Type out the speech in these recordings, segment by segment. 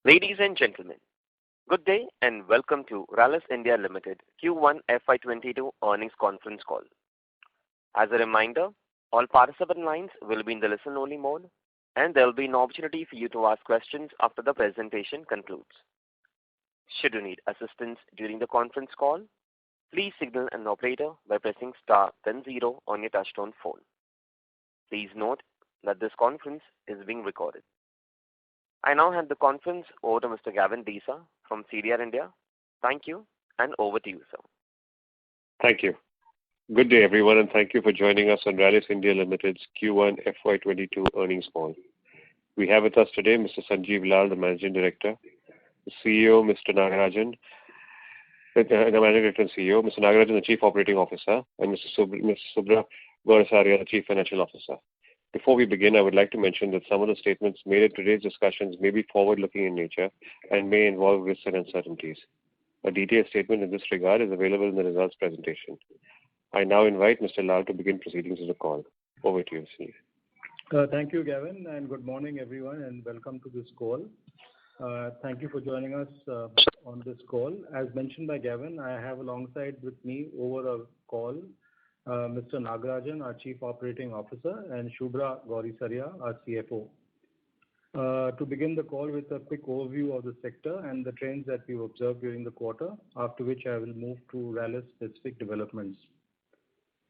Ladies and gentlemen, good day and welcome to Rallis India Limited Q1 FY22 earnings conference call. As a reminder, all participant lines will be in the listen-only mode, and there will be an opportunity for you to ask questions after the presentation concludes. Should you need assistance during the conference call, please signal an operator by pressing star then 0 on your touchtone phone. Please note that this conference is being recorded. I now hand the conference over to Mr. Gavin Desa from CDR India. Thank you, and over to you, sir. Thank you. Good day, everyone, and thank you for joining us on Rallis India Limited's Q1 FY22 earnings call. We have with us today Mr. Sanjiv Lal, the Managing Director, the CEO, Mr. Nagarajan, the Managing Director and CEO, Mr. Nagarajan, the Chief Operating Officer, and Ms. Subhra Gourisaria, the Chief Financial Officer. Before we begin, I would like to mention that some of the statements made in today's discussions may be forward-looking in nature and may involve risks and uncertainties. A detailed statement in this regard is available in the results presentation. I now invite Mr. Lal to begin proceedings of the call. Over to you, Sanjiv. Thank you, Gavin, and good morning, everyone, and welcome to this call. Thank you for joining us on this call. As mentioned by Gavin, I have alongside with me over a call Mr. Nagarajan, our Chief Operating Officer, and Subhra Gourisaria, our CFO. To begin the call with a quick overview of the sector and the trends that we've observed during the quarter, after which I will move to Rallis specific developments.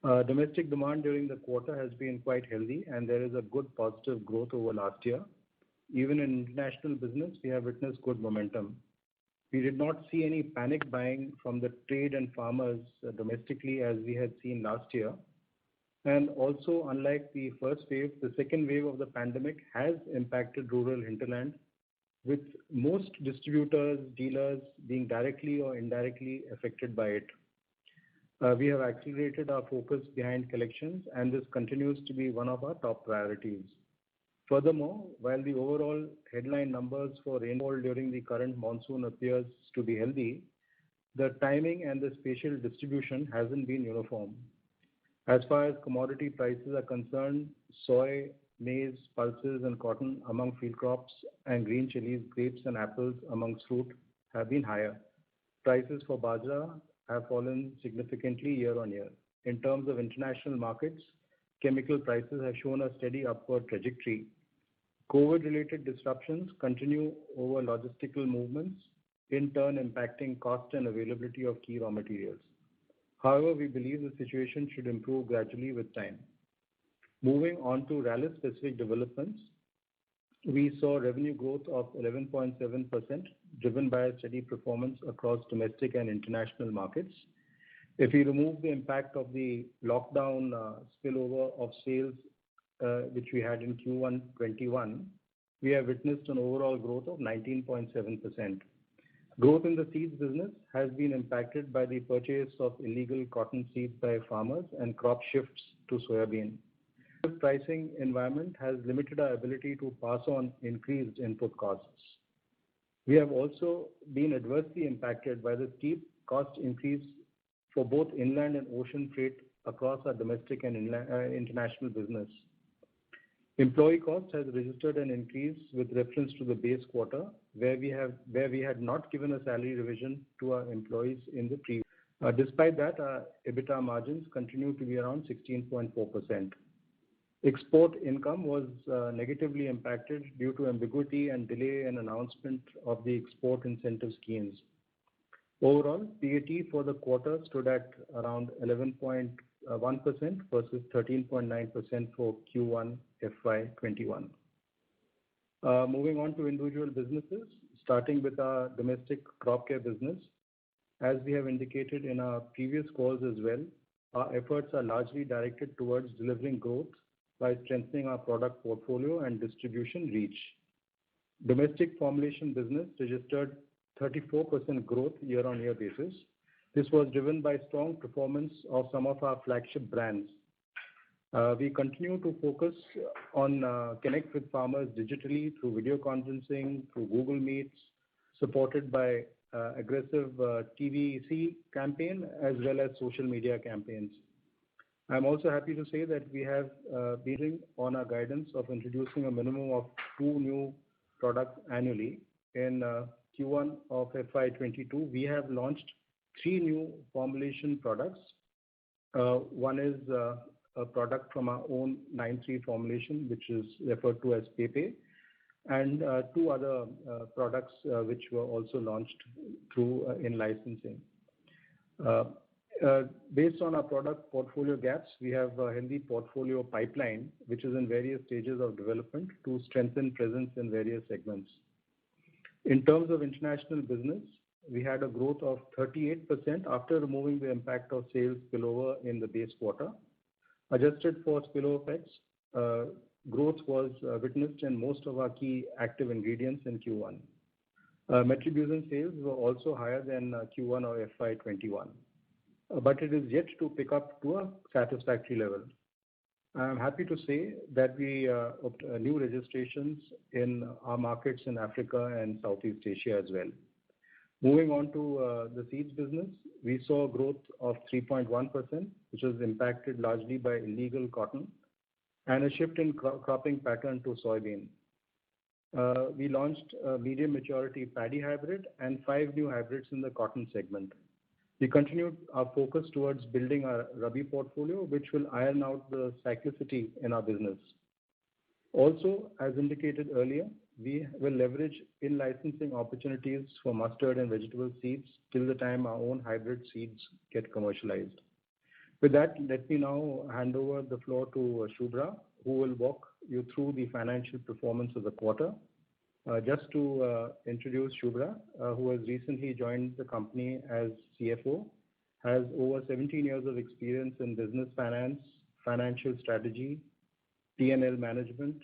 Domestic demand during the quarter has been quite healthy, and there is a good positive growth over last year. Even in international business, we have witnessed good momentum. We did not see any panic buying from the trade and farmers domestically as we had seen last year. And also, unlike the first wave, the second wave of the pandemic has impacted rural hinterland, with most distributors, dealers being directly or indirectly affected by it. We have accelerated our focus behind collections, and this continues to be one of our top priorities. Furthermore, while the overall headline numbers for rainfall during the current monsoon appears to be healthy, the timing and the spatial distribution hasn't been uniform. As far as commodity prices are concerned, soy, maize, pulses and cotton among field crops and green chilies, grapes and apples amongst fruit have been higher. Prices for bajra have fallen significantly year on year. In terms of international markets, chemical prices have shown a steady upward trajectory. COVID-related disruptions continue over logistical movements, in turn impacting cost and availability of key raw materials. However, we believe the situation should improve gradually with time. Moving on to Rallis specific developments, we saw revenue growth of 11.7%, driven by a steady performance across domestic and international markets. If we remove the impact of the lockdown spillover of sales which we had in Q1 21, we have witnessed an overall growth of 19.7%. Growth in the seeds business has been impacted by the purchase of illegal cotton seeds by farmers and crop shifts to soybean. The pricing environment has limited our ability to pass on increased input costs. We have also been adversely impacted by the steep cost increase for both inland and ocean freight across our domestic and international business. Employee cost has registered an increase with reference to the base quarter, where we had not given a salary revision to our employees in the previous. Despite that, our EBITDA margins continue to be around 16.4%. Export income was negatively impacted due to ambiguity and delay in announcement of the export incentive schemes. Overall, PAT for the quarter stood at around 11.1% versus 13.9% for Q1 FY21. Moving on to individual businesses, starting with our domestic crop care business. As we have indicated in our previous calls as well, our efforts are largely directed towards delivering growth by strengthening our product portfolio and distribution reach. Domestic formulation business registered 34% growth year-on-year basis. This was driven by strong performance of some of our flagship brands. We continue to focus on connect with farmers digitally through video conferencing, through Google Meets, supported by aggressive TVC campaign as well as social media campaigns. I'm also happy to say that we have been on our guidance of introducing a minimum of 2 new products annually, in Q1 of FY22, we have launched 3 new formulation products. One is a product from our own 9(3) formulation, which is referred to as Pepe, and 2 other products which were also launched through in licensing. Based on our product portfolio gaps, we have a healthy portfolio pipeline, which is in various stages of development to strengthen presence in various segments. In terms of international business, we had a growth of 38% after removing the impact of sales spillover in the base quarter. Adjusted for spillover effects, growth was witnessed in most of our key active ingredients in Q1. Metribuzin sales were also higher than Q1 of FY21, but it is yet to pick up to a satisfactory level. I am happy to say that we new registrations in our markets in Africa and Southeast Asia as well. Moving on to the seeds business, we saw growth of 3.1%, which was impacted largely by illegal cotton and a shift in cropping pattern to soybean. We launched a medium maturity paddy hybrid and 5 new hybrids in the cotton segment. We continued our focus towards building our Rabi portfolio, which will iron out the cyclicity in our business. Also, as indicated earlier, we will leverage in-licensing opportunities for mustard and vegetable seeds till the time our own hybrid seeds get commercialized. With that, let me now hand over the floor to Shubhra, who will walk you through the financial performance of the quarter. Just to introduce Shubhra, who has recently joined the company as CFO, has over 17 years of experience in business finance, financial strategy, P&L management,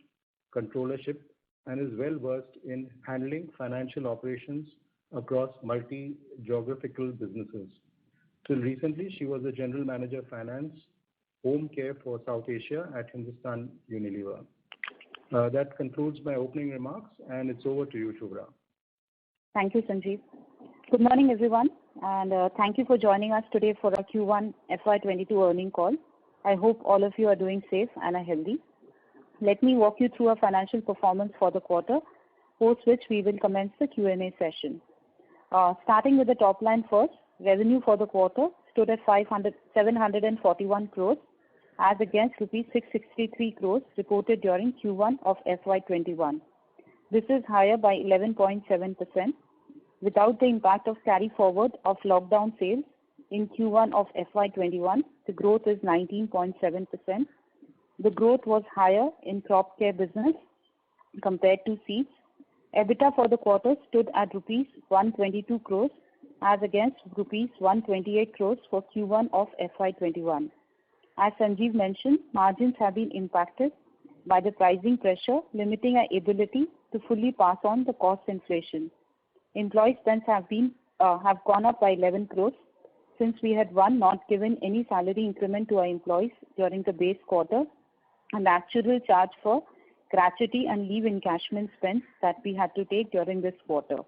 controllership, and is well versed in handling financial operations across multi-geographical businesses. Till recently, she was the General Manager Finance, Home Care for South Asia at Hindustan Unilever. That concludes my opening remarks, and it's over to you, Shubhra. Thank you, Sanjeev. Good morning, everyone, and thank you for joining us today for our Q1 FY22 earnings call. I hope all of you are doing safe and are healthy. Let me walk you through our financial performance for the quarter, post which we will commence the Q&A session. Starting with the top line first, revenue for the quarter stood at 741 crores as against rupees 663 crores reported during Q1 of FY21. This is higher by 11.7%. Without the impact of carry forward of lockdown sales in Q1 of FY21, the growth is 19.7%. The growth was higher in crop care business compared to seeds. EBITDA for the quarter stood at rupees 122 crores as against rupees 128 crores for Q1 of FY21. As Sanjeev mentioned, margins have been impacted by the pricing pressure, limiting our ability to fully pass on the cost inflation. Employee spends have gone up by 11 crores since we had not given any salary increment to our employees during the base quarter, and actual charge for gratuity and leave encashment spends that we had to take during this quarter.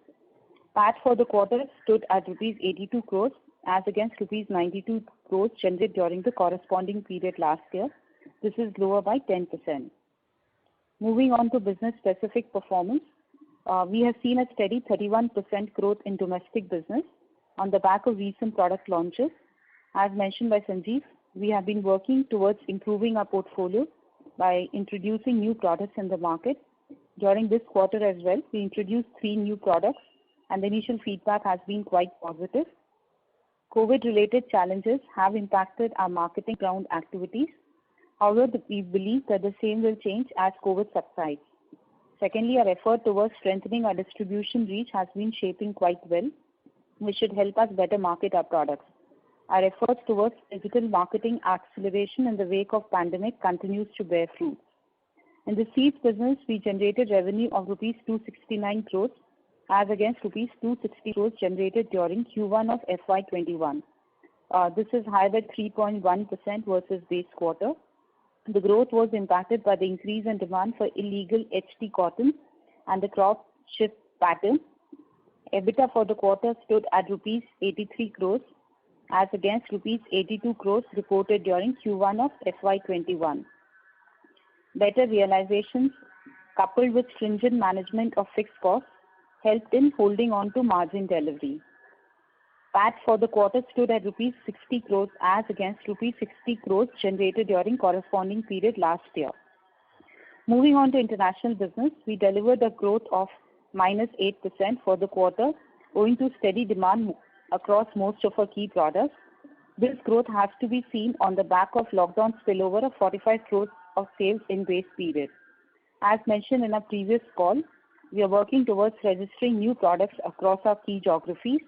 PAT for the quarter stood at rupees 82 crores as against rupees 92 crores generated during the corresponding period last year. This is lower by 10%. Moving on to business specific performance, we have seen a steady 31% growth in domestic business on the back of recent product launches. As mentioned by Sanjeev, we have been working towards improving our portfolio by introducing new products in the market. During this quarter as well, we introduced 3 new products and the initial feedback has been quite positive. COVID-related challenges have impacted our marketing ground activities. However, we believe that the same will change as COVID subsides. Secondly, our effort towards strengthening our distribution reach has been shaping quite well, which should help us better market our products. Our efforts towards digital marketing acceleration in the wake of pandemic continues to bear fruit. In the seeds business, we generated revenue of rupees 269 crores as against rupees 260 crores generated during Q1 of FY21. This is higher by 3.1% versus base quarter. The growth was impacted by the increase in demand for illegal HT cotton and the crop shift pattern. EBITDA for the quarter stood at rupees 83 crores as against rupees 82 crores reported during Q1 of FY21. Better realizations coupled with stringent management of fixed costs helped in holding on to margin delivery. PAT for the quarter stood at rupees 60 crores as against rupees 60 crores generated during corresponding period last year. Moving on to international business, we delivered a growth of -8% for the quarter owing to steady demand across most of our key products. This growth has to be seen on the back of lockdown spillover of 45 crores of sales in base period. As mentioned in our previous call, we are working towards registering new products across our key geographies.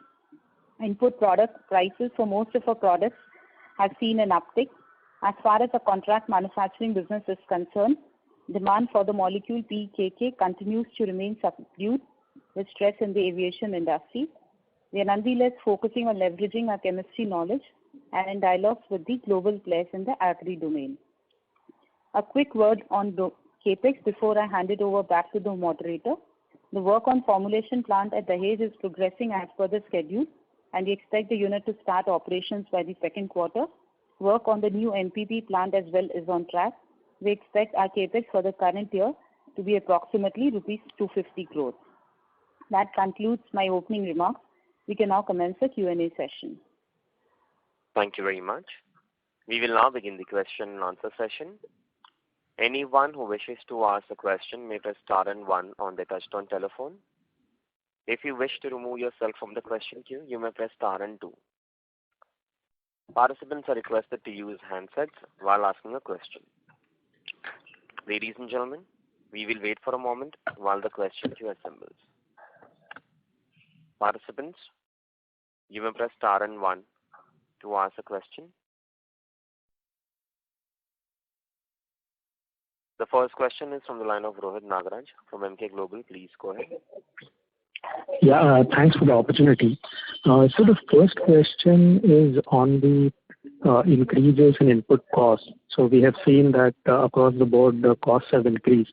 Input product prices for most of our products have seen an uptick. As far as the contract manufacturing business is concerned, demand for the molecule PKK continues to remain subdued with stress in the aviation industry. We are nonetheless focusing on leveraging our chemistry knowledge and in dialogues with the global players in the agri domain. A quick word on the CAPEX before I hand it over back to the moderator. The work on formulation plant at Dahej is progressing as per the schedule, and we expect the unit to start operations by the second quarter. Work on the new MPP plant as well is on track. We expect our CAPEX for the current year to be approximately rupees 250 crores. That concludes my opening remarks. We can now commence the Q&A session. Thank you very much. We will now begin the question and answer session. Anyone who wishes to ask a question may press star and one on their touchtone telephone. If you wish to remove yourself from the question queue, you may press star and two. Participants are requested to use handsets while asking a question. Ladies and gentlemen, we will wait for a moment while the question queue assembles. Participants, you may press star and one to ask a question. The first question is from the line of Rohit Nagaraj from Emkay Global. Please go ahead. Yeah, thanks for the opportunity. So the first question is on the increases in input costs. So we have seen that across the board the costs have increased.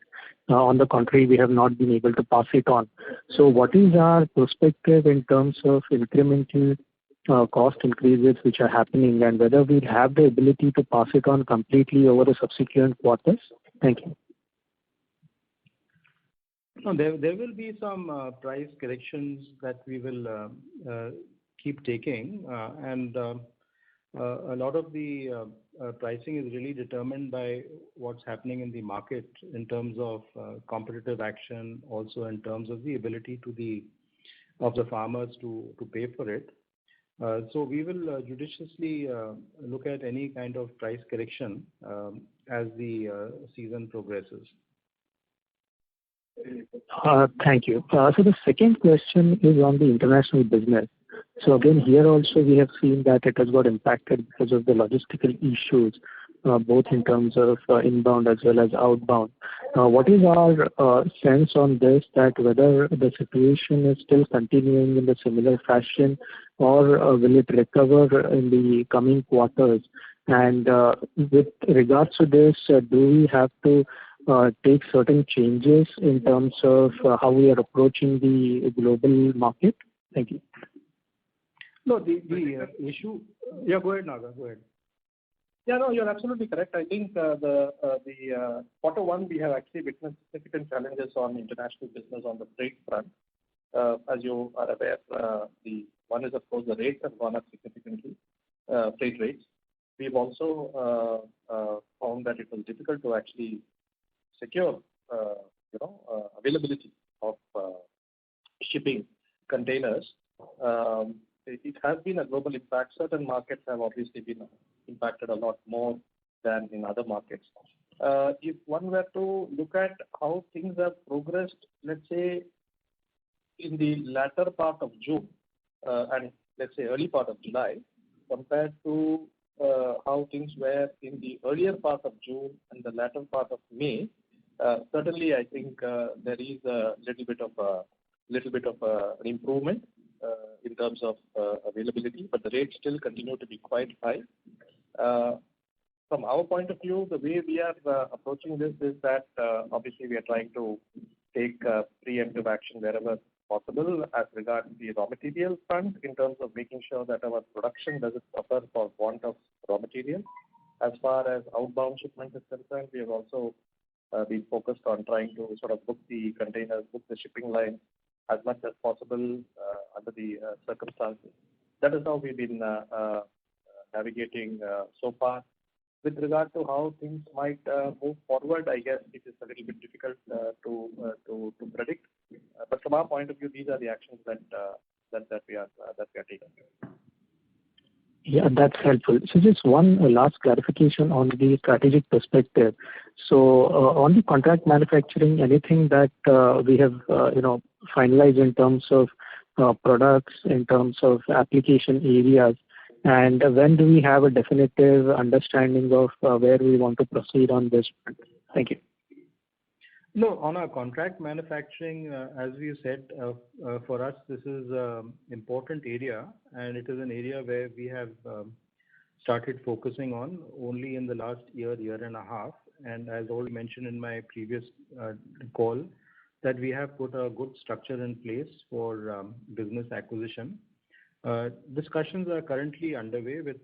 On the contrary, we have not been able to pass it on. So what is our perspective in terms of incremental cost increases which are happening, and whether we have the ability to pass it on completely over the subsequent quarters? Thank you. No, there will be some price corrections that we will keep taking, and a lot of the pricing is really determined by what's happening in the market in terms of competitive action, also in terms of the ability of the farmers to pay for it. So we will judiciously look at any kind of price correction as the season progresses. Thank you. So the second question is on the international business. So again, here also we have seen that it has got impacted because of the logistical issues, both in terms of inbound as well as outbound. What is our sense on this, that whether the situation is still continuing in the similar fashion, or will it recover in the coming quarters? And with regards to this, do we have to take certain changes in terms of how we are approaching the global market? Thank you. No, the issue. Yeah, go ahead, Naga. Go ahead. Yeah, no, you're absolutely correct. I think the quarter one we have actually witnessed significant challenges on international business on the freight front. As you are aware, the one is of course the rates have gone up significantly, freight rates. We've also found that it was difficult to actually secure, availability of shipping containers. It has been a global impact. Certain markets have obviously been impacted a lot more than in other markets. If one were to look at how things have progressed, let's say in the latter part of June and let's say early part of July, compared to how things were in the earlier part of June and the latter part of May, certainly I think there is a little bit of an improvement in terms of availability, but the rates still continue to be quite high. From our point of view, the way we are approaching this is that obviously we are trying to take preemptive action wherever possible as regards the raw material front, in terms of making sure that our production doesn't suffer for want of raw material. As far as outbound shipment is concerned, we have also been focused on trying to sort of book the containers, book the shipping lines as much as possible under the circumstances. That is how we've been navigating so far. With regard to how things might move forward, I guess it is a little bit difficult to predict. But from our point of view, these are the actions that we are taking. Yeah, that's helpful. So just one last clarification on the strategic perspective. So on the contract manufacturing, anything that we have finalized in terms of products, in terms of application areas, and when do we have a definitive understanding of where we want to proceed on this front? Thank you. No, on our contract manufacturing, as we said, for us, this is an important area, and it is an area where we have started focusing on only in the last year and a half. And as already mentioned in my previous call, that we have put a good structure in place for business acquisition. Discussions are currently underway with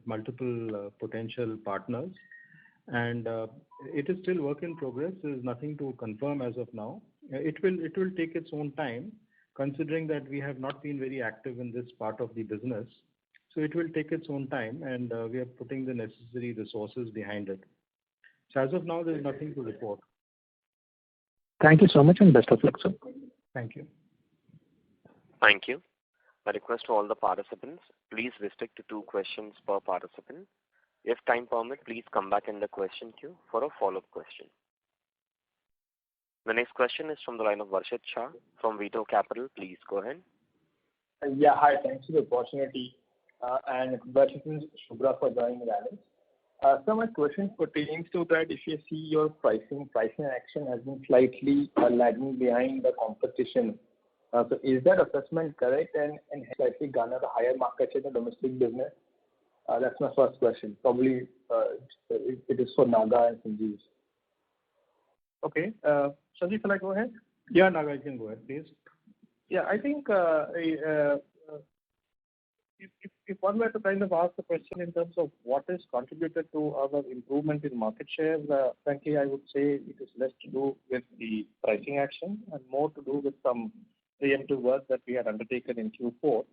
multiple potential partners. And it is still work in progress. There is nothing to confirm as of now. It will take its own time, considering that we have not been very active in this part of the business. So it will take its own time, and we are putting the necessary resources behind it. So as of now, there is nothing to report. Thank you so much, and best of luck, sir. Thank you. Thank you. A request to all the participants, please restrict to 2 questions per participant. If time permits, please come back in the question queue for a follow-up question. The next question is from the line of Varshit Shah from Veto Capital. Please go ahead. Yeah, hi. Thanks for the opportunity. And congratulations, Shubhra, for joining Rallis. So my question pertains to that if you see your pricing action has been slightly lagging behind the competition. So is that assessment correct and slightly garner a higher market share in the domestic business? That's my first question. Probably it is for Naga and Sanjeev. Okay. Sanjeev, can I go ahead? Yeah, Naga, you can go ahead, please. Yeah, I think if one were to kind of ask the question in terms of what has contributed to our improvement in market share, frankly, I would say it is less to do with the pricing action and more to do with some preemptive work that we had undertaken in Q4.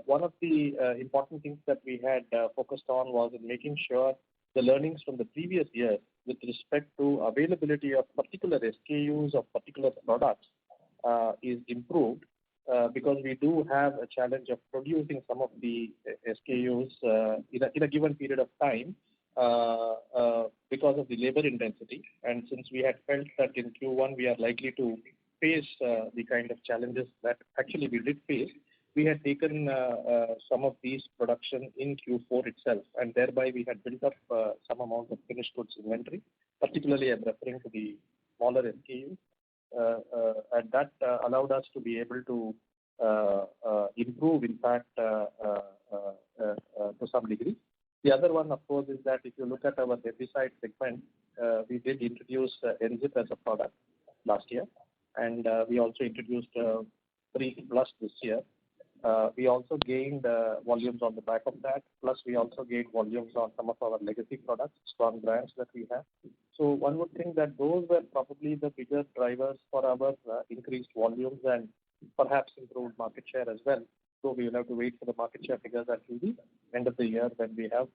One of the important things that we had focused on was in making sure the learnings from the previous year with respect to availability of particular SKUs of particular products is improved because we do have a challenge of producing some of the SKUs in a given period of time because of the labor intensity. And since we had felt that in Q1 we are likely to face the kind of challenges that actually we did face, we had taken some of these production in Q4 itself, and thereby we had built up some amount of finished goods inventory, particularly I'm referring to the smaller SKUs, and that allowed us to be able to improve, in fact, to some degree. The other one, of course, is that if you look at our herbicide segment, we did introduce Enzip as a product last year, and we also introduced 3 Plus this year. We also gained volumes on the back of that, plus we also gained volumes on some of our legacy products, strong brands that we have. So one would think that those were probably the bigger drivers for our increased volumes and perhaps improved market share as well. So we will have to wait for the market share figures until the end of the year when we have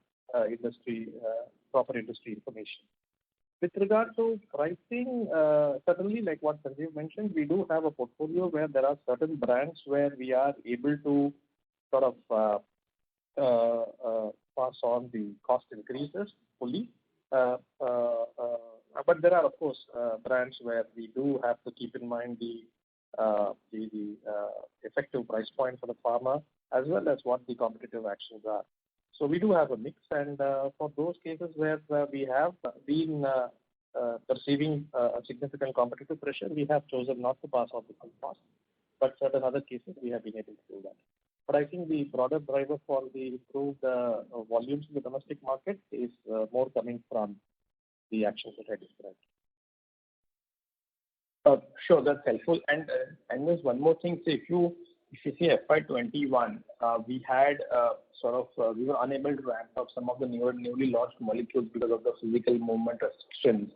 proper industry information. With regard to pricing, certainly like what Sanjeev mentioned, we do have a portfolio where there are certain brands where we are able to sort of pass on the cost increases fully. But there are, of course, brands where we do have to keep in mind the effective price point for the farmer as well as what the competitive actions are. So we do have a mix, and for those cases where we have been perceiving a significant competitive pressure, we have chosen not to pass on the full cost. But certain other cases, we have been able to do that. But I think the broader driver for the improved volumes in the domestic market is more coming from the actions that I described. Sure, that's helpful. And there's one more thing. So if you see FY21, we had we were unable to ramp up some of the newly launched molecules because of the physical movement restrictions.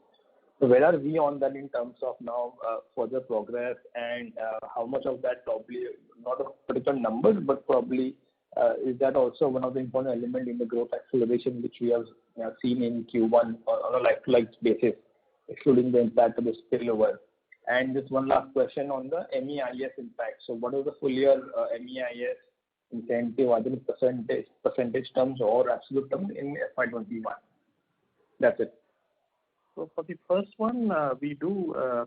So where are we on that in terms of now further progress, and how much of that, probably not a particular numbers, but probably is that also one of the important element in the growth acceleration which we have seen in Q1 on a like-to-like basis, excluding the impact of the spillover? And just one last question on the MEIS impact. So what is the full year MEIS incentive, either in percentage terms or absolute terms in FY21? That's it. So for the first one,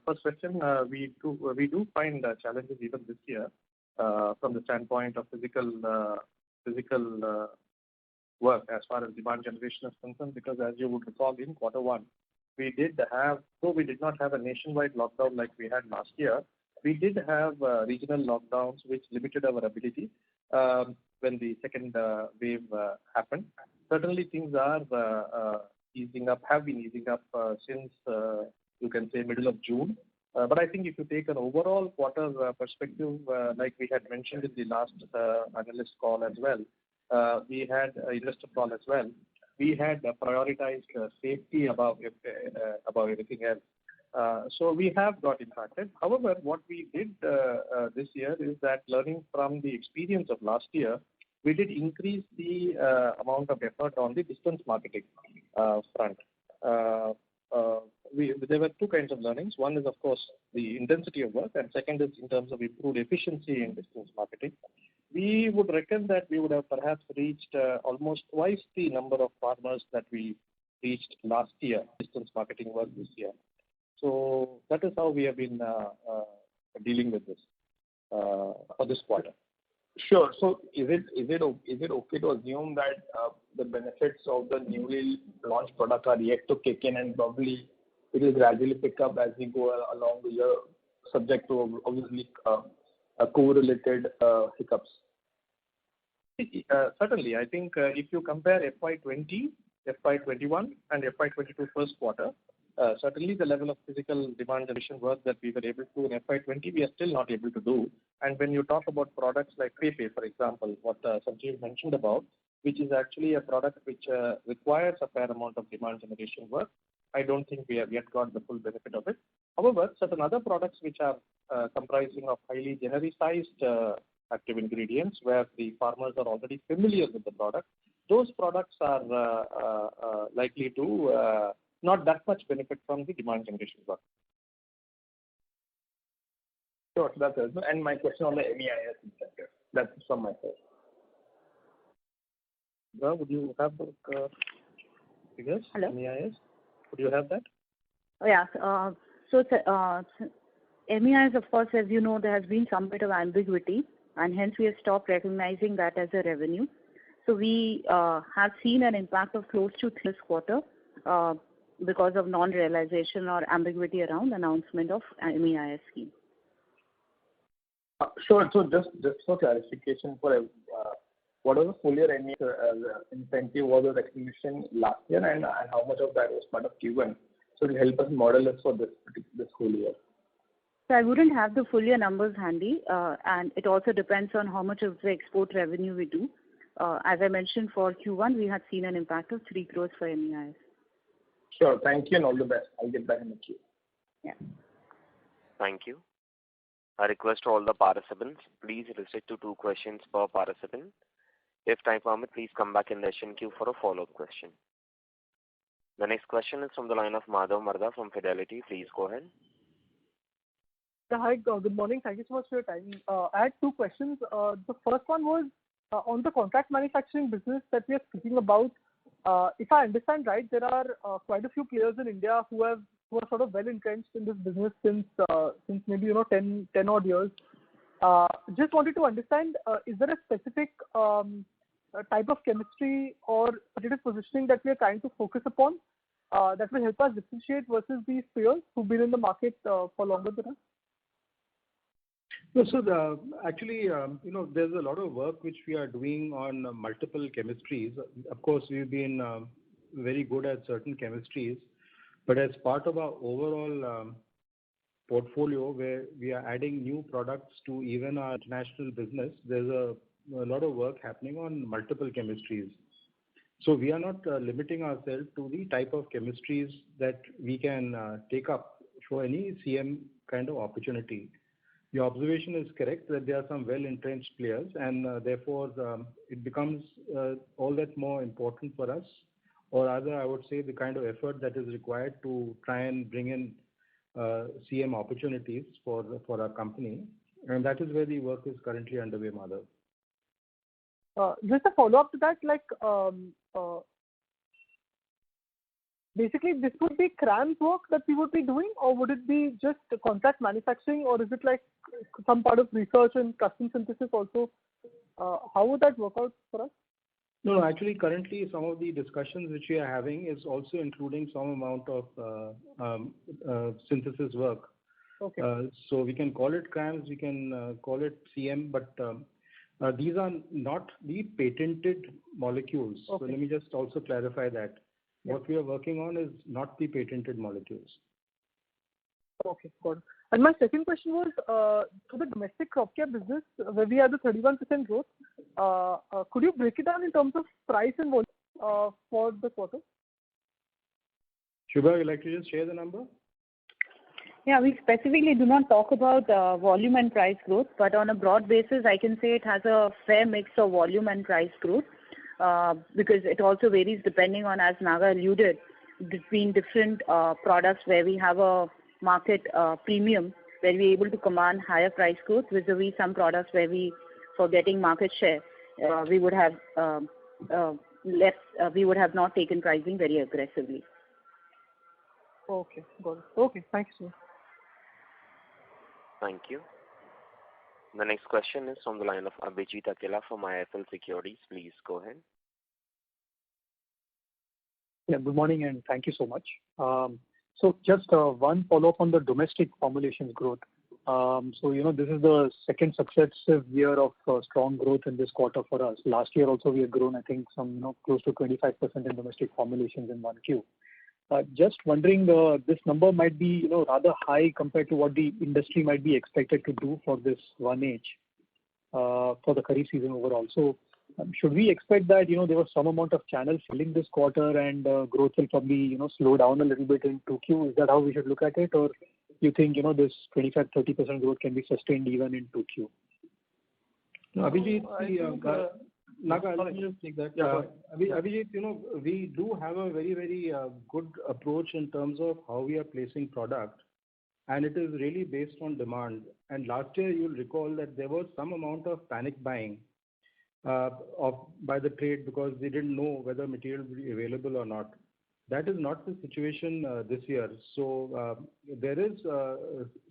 first question, we do find challenges even this year from the standpoint of physical work as far as demand generation is concerned, because as you would recall, in quarter one, we did not have a nationwide lockdown like we had last year, we did have regional lockdowns which limited our ability when the second wave happened. Certainly things are have been easing up since you can say middle of June. But I think if you take an overall quarter perspective, like we had mentioned in the last analyst call as well, we had investor call as well, we had prioritized safety above everything else. So we have got impacted. However, what we did this year is that, learning from the experience of last year, we did increase the amount of effort on the distance marketing front. There were two kinds of learnings. One is, of course, the intensity of work, and second is in terms of improved efficiency in distance marketing. We would reckon that we would have perhaps reached almost twice the number of farmers that we reached last year, distance marketing work this year. So that is how we have been dealing with this for this quarter. Sure. So is it okay to assume that the benefits of the newly launched product are yet to kick in, and probably it will gradually pick up as we go along the year, subject to obviously COVID-related hiccups? Certainly. I think if you compare FY20, FY21 and FY22 first quarter, certainly the level of physical demand generation work that we were able to do in FY20, we are still not able to do. And when you talk about products like Pepe, for example, what Sanjeev mentioned about, which is actually a product which requires a fair amount of demand generation work, I don't think we have yet got the full benefit of it. However, certain other products which are comprising of highly genericized active ingredients, where the farmers are already familiar with the product, those products are likely to not that much benefit from the demand generation work. Sure, that's it. And my question on the MEIS incentive, that's from my side. Would you have the figures? Hello? MEIS? Would you have that? Oh, yeah. So MEIS, of course, as you know, there has been some bit of ambiguity, and hence we have stopped recognizing that as a revenue. So we have seen an impact of close to this quarter because of non-realization or ambiguity around announcement of MEIS scheme. Sure. So just for clarification, what was the full year MEIS incentive was the recognition last year, and how much of that was part of Q1? So it will help us model it for this whole year. So I wouldn't have the full year numbers handy, and it also depends on how much of the export revenue we do. As I mentioned, for Q1, we had seen an impact of 3 crores for MEIS. Sure. Thank you and all the best. I'll get back in the queue. Yeah. Thank you. I request to all the participants, please restrict to 2 questions per participant. If time permits, please come back in the session queue for a follow-up question. The next question is from the line of Madhav Marda from Fidelity. Please go ahead. Hi, good morning. Thank you so much for your time. I had 2 questions. The first one was on the contract manufacturing business that we are speaking about. If I understand right, there are quite a few players in India who are sort of well entrenched in this business since maybe 10 odd years. Just wanted to understand, is there a specific type of chemistry or competitive positioning that we are trying to focus upon that will help us differentiate versus these players who've been in the market for longer than us? No, so actually, there's a lot of work which we are doing on multiple chemistries. Of course, we've been very good at certain chemistries, but as part of our overall portfolio, where we are adding new products to even our international business, there's a lot of work happening on multiple chemistries. So we are not limiting ourselves to the type of chemistries that we can take up for any CM kind of opportunity. Your observation is correct that there are some well-entrenched players, and therefore it becomes all that more important for us, or rather I would say the kind of effort that is required to try and bring in CM opportunities for our company, and that is where the work is currently underway, Madhav. Just a follow-up to that, basically this would be CRAMS work that we would be doing, or would it be just contract manufacturing, or is it like some part of research and custom synthesis also? How would that work out for us? No, actually currently some of the discussions which we are having is also including some amount of synthesis work. Okay. So we can call it CRAMS, we can call it CM, but these are not the patented molecules. Okay. So let me just also clarify that. Yeah. What we are working on is not the patented molecules. Okay, got it. And my second question was, for the domestic crop care business, where we had the 31% growth, could you break it down in terms of price and volume for the quarter? Shubha, would you like to just share the number? Yeah, we specifically do not talk about volume and price growth, but on a broad basis, I can say it has a fair mix of volume and price growth, because it also varies depending on, as Naga alluded, between different products where we have a market premium, where we're able to command higher price growth, vis-a-vis some products where for getting market share, we would have we would have not taken pricing very aggressively. Okay, got it. Okay, thanks. Thank you. The next question is from the line of Abhijit Akella from IIFL Securities. Please go ahead. Yeah, good morning and thank you so much. So just one follow-up on the domestic formulations growth. So, this is the second successive year of strong growth in this quarter for us. Last year also we had grown, I think, some close to 25% in domestic formulations in 1Q. Just wondering, this number might be rather high compared to what the industry might be expected to do for this 1H for the Kharif season overall. So should we expect that there was some amount of channel filling this quarter and growth will probably slow down a little bit in 2Q? Is that how we should look at it, or you think this 25-30% growth can be sustained even in 2Q? No, Abhijit, Naga, let me just take that. Yeah. Abhijit, we do have a very, very good approach in terms of how we are placing product, and it is really based on demand. And last year, you'll recall that there was some amount of panic buying by the trade because they didn't know whether material will be available or not. That is not the situation this year. So there is a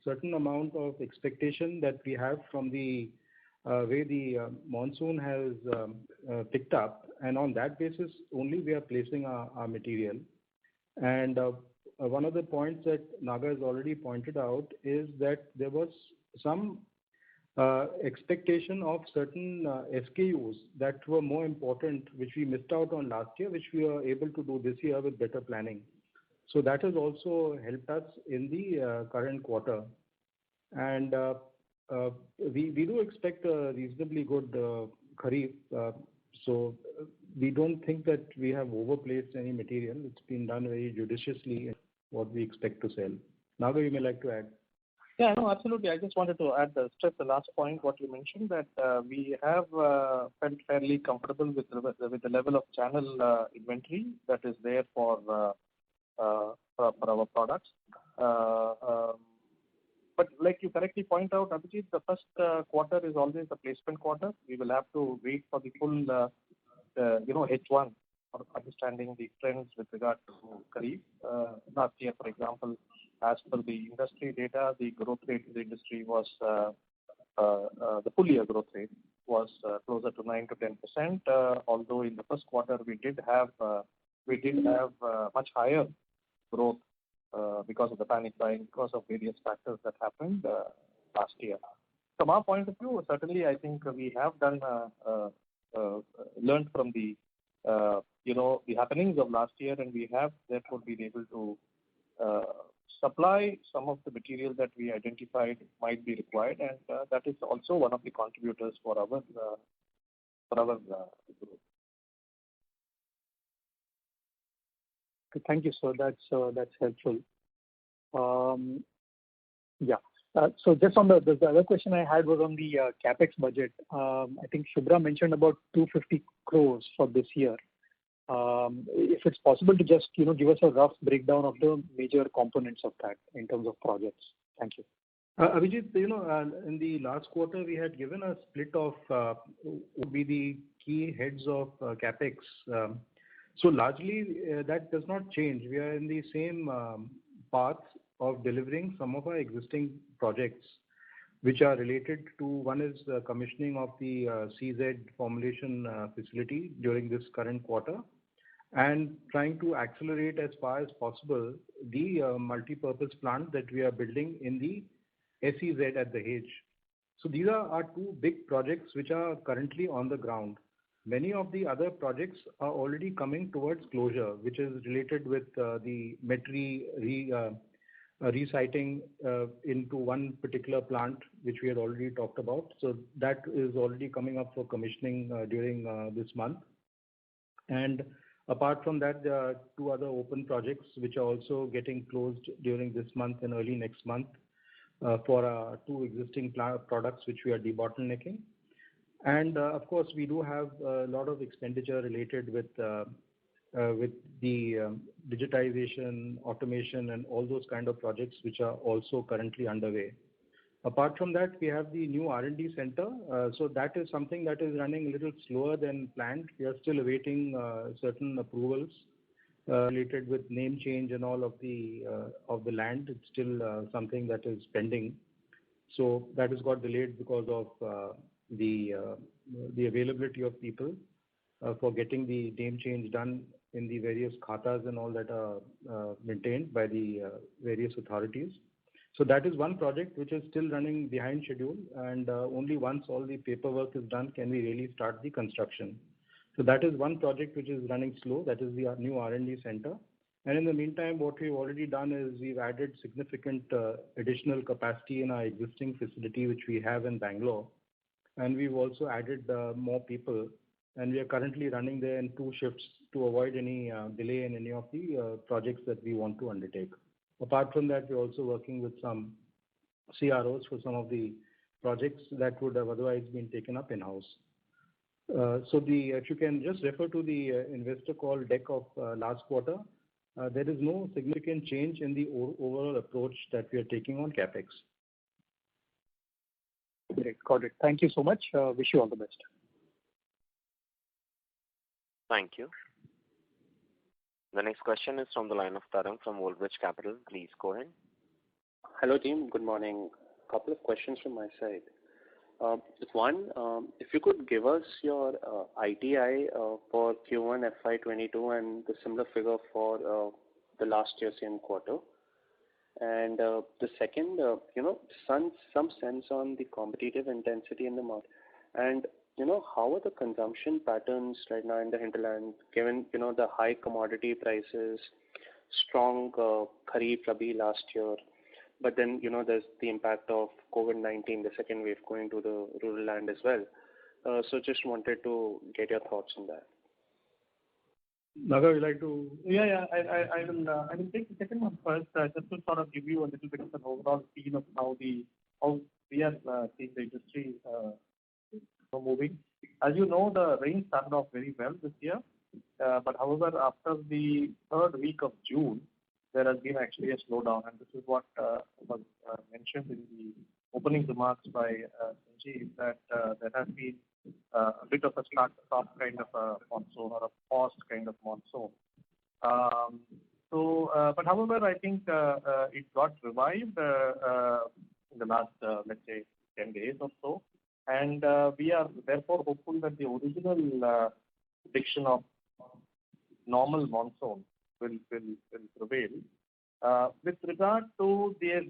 certain amount of expectation that we have from the way the monsoon has picked up, and on that basis only we are placing our material. And one of the points that Naga has already pointed out is that there was some expectation of certain SKUs that were more important, which we missed out on last year, which we are able to do this year with better planning. So that has also helped us in the current quarter. And we do expect a reasonably good Kharif. So we don't think that we have overplaced any material. It's been done very judiciously in what we expect to sell. Naga, you may like to add. Yeah, no, absolutely. I just wanted to stress the last point, what you mentioned, that we have felt fairly comfortable with the level of channel inventory that is there for our products. But like you correctly point out, Abhijit, the first quarter is always the placement quarter. We will have to wait for the full, H1 for understanding the trends with regard to Kharif. Last year, for example, as per the industry data, the growth rate in the industry was, the full year growth rate was closer to 9 to 10%. Although in the first quarter we did have much higher growth because of the panic buying, because of various factors that happened last year. From our point of view, certainly I think we have done learned from the the happenings of last year, and we have therefore been able to supply some of the material that we identified might be required, and that is also one of the contributors for our growth. Thank you, sir. That's helpful. Yeah. So just on the other question I had was on the capex budget. I think Shubhra mentioned about 250 crores for this year. If it's possible to just give us a rough breakdown of the major components of that in terms of projects. Thank you. Abhijit, in the last quarter we had given a split of would be the key heads of capex. So largely that does not change. We are in the same path of delivering some of our existing projects, which are related to, one is commissioning of the CZ formulation facility during this current quarter, and trying to accelerate as far as possible the multi-purpose plant that we are building in the SEZ at Dahej. So these are our two big projects which are currently on the ground. Many of the other projects are already coming towards closure, which is related with the Metri resiting into one particular plant, which we had already talked about. So that is already coming up for commissioning during this month. And apart from that, there are two other open projects which are also getting closed during this month and early next month for our two existing products which we are debottlenecking. And of course, we do have a lot of expenditure related with the digitization, automation, and all those kind of projects which are also currently underway. Apart from that, we have the new R&D center. So that is something that is running a little slower than planned. We are still awaiting certain approvals related with name change and all of the land. It's still something that is pending. So that has got delayed because of the availability of people for getting the name change done in the various khatas and all that are maintained by the various authorities. So that is one project which is still running behind schedule, and only once all the paperwork is done can we really start the construction. So that is one project which is running slow. That is the new R&D center. And in the meantime, what we've already done is we've added significant additional capacity in our existing facility which we have in Bangalore. And we've also added more people, and we are currently running there in 2 shifts to avoid any delay in any of the projects that we want to undertake. Apart from that, we're also working with some CROs for some of the projects that would have otherwise been taken up in-house. So if you can just refer to the investor call deck of last quarter, there is no significant change in the overall approach that we are taking on CapEx. Great, got it. Thank you so much. Wish you all the best. Thank you. The next question is from the line of Tarang from Old Bridge Capital. Please go ahead. Hello team, good morning. Couple of questions from my side. One, if you could give us your ITI for Q1 FY22 and the similar figure for the last year same quarter. And the second, some sense on the competitive intensity in the market. And how are the consumption patterns right now in the hinterland, given the high commodity prices, strong Kharif Rabi last year, but then there's the impact of COVID-19, the second wave going to the rural land as well. So just wanted to get your thoughts on that. Naga, would you like to? Yeah. I will take the second one first, just to sort of give you a little bit of an overall feel of how we are seeing the industry moving. As you know, the rain started off very well this year, but however, after the third week of June, there has been actually a slowdown, and this is what was mentioned in the opening remarks by Sanjeev, that there has been a bit of a soft kind of a monsoon or a paused kind of monsoon. But however, I think it got revived in the last, let's say, 10 days or so. And we are therefore hopeful that the original prediction of normal monsoon will prevail. With regard to the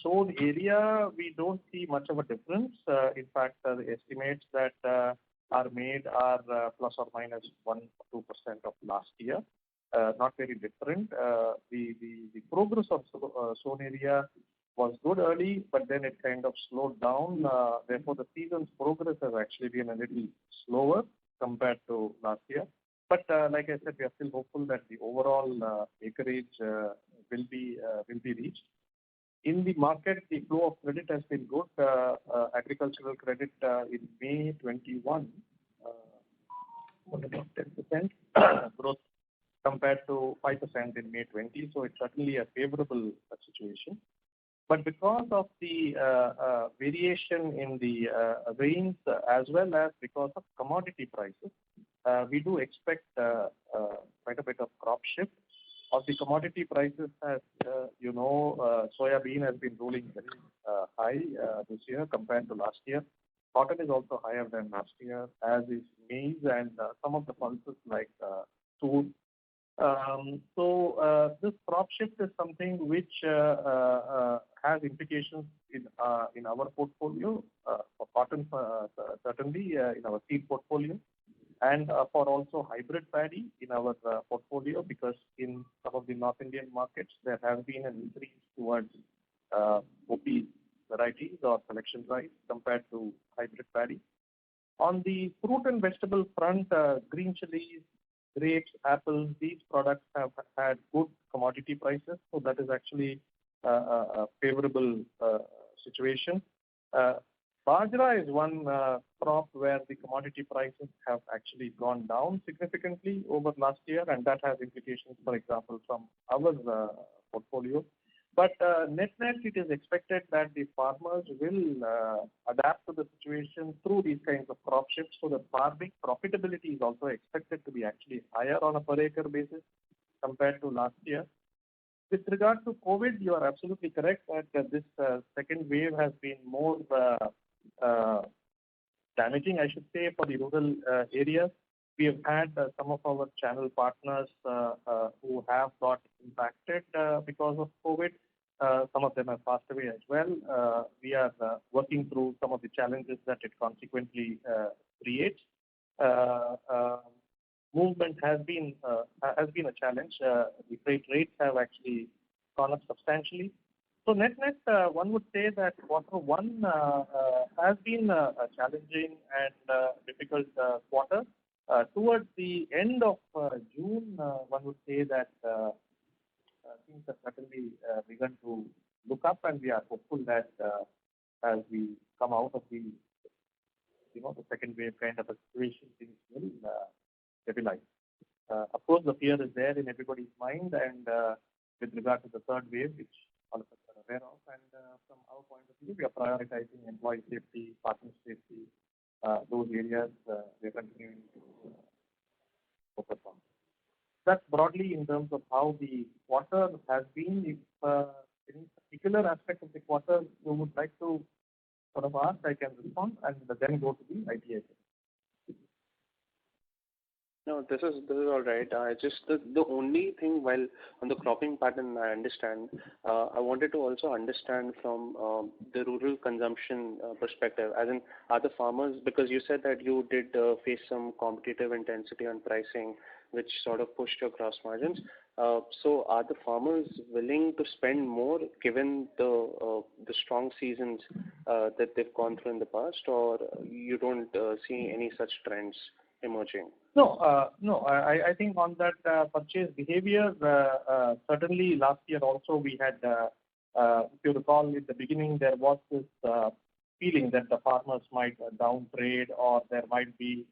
sown area, we don't see much of a difference. In fact, the estimates that are made are plus or minus 1 or 2% of last year. Not very different. The progress of sown area was good early, but then it kind of slowed down. Therefore, the season's progress has actually been a little slower compared to last year. But like I said, we are still hopeful that the overall acreage will be reached. In the market, the flow of credit has been good. Agricultural credit in May 21 was about 10% growth compared to 5% in May 20. So it's certainly a favorable situation. But because of the variation in the rains as well as because of commodity prices, we do expect quite a bit of crop shift. Of the commodity prices, as soybean has been ruling very high this year compared to last year. Cotton is also higher than last year, as is maize and some of the pulses like food. So this crop shift is something which has implications in our portfolio, for cotton certainly, in our seed portfolio, and for also hybrid paddy in our portfolio, because in some of the North Indian markets there has been an increase towards OP varieties or selection rice compared to hybrid paddy. On the fruit and vegetable front, green chilies, grapes, apples, these products have had good commodity prices, so that is actually a favorable situation. Bajra is one crop where the commodity prices have actually gone down significantly over last year, and that has implications, for example, from our portfolio. But net-net, it is expected that the farmers will adapt to the situation through these kinds of crop shifts, so the farming profitability is also expected to be actually higher on a per acre basis compared to last year. With regard to COVID, you are absolutely correct that this second wave has been more damaging, I should say, for the rural areas. We have had some of our channel partners who have got impacted because of COVID. Some of them have passed away as well. We are working through some of the challenges that it consequently creates. Movement has been a challenge. The freight rates have actually gone up substantially. So net-net, one would say that Q1 has been a challenging and difficult quarter. Towards the end of June, one would say that things have certainly begun to look up, and we are hopeful that as we come out of the second wave kind of a situation, things will stabilize. Of course, the fear is there in everybody's mind, and with regard to the third wave, which all of us are aware of, and from our point of view, we are prioritizing employee safety, partner safety, those areas we are continuing to focus on. That's broadly in terms of how the quarter has been. If any particular aspect of the quarter you would like to sort of ask, I can respond and then go to the ITI. No, this is all right. Just the only thing, while on the cropping pattern I understand, I wanted to also understand from the rural consumption perspective, as in, are the farmers, because you said that you did face some competitive intensity on pricing, which sort of pushed your gross margins. So are the farmers willing to spend more given the strong seasons that they've gone through in the past, or you don't see any such trends emerging? No. I think on that purchase behavior, certainly last year also we had, if you recall, in the beginning there was this feeling that the farmers might downtrade, or there might be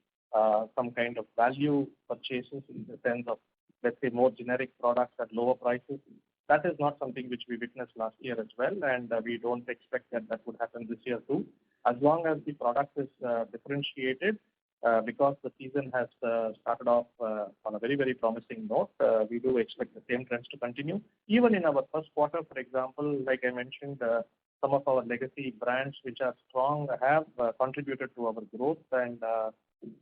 some kind of value purchases in the sense of, let's say, more generic products at lower prices. That is not something which we witnessed last year as well, and we don't expect that would happen this year too. As long as the product is differentiated, because the season has started off on a very, very promising note, we do expect the same trends to continue. Even in our first quarter, for example, like I mentioned, some of our legacy brands which are strong have contributed to our growth, and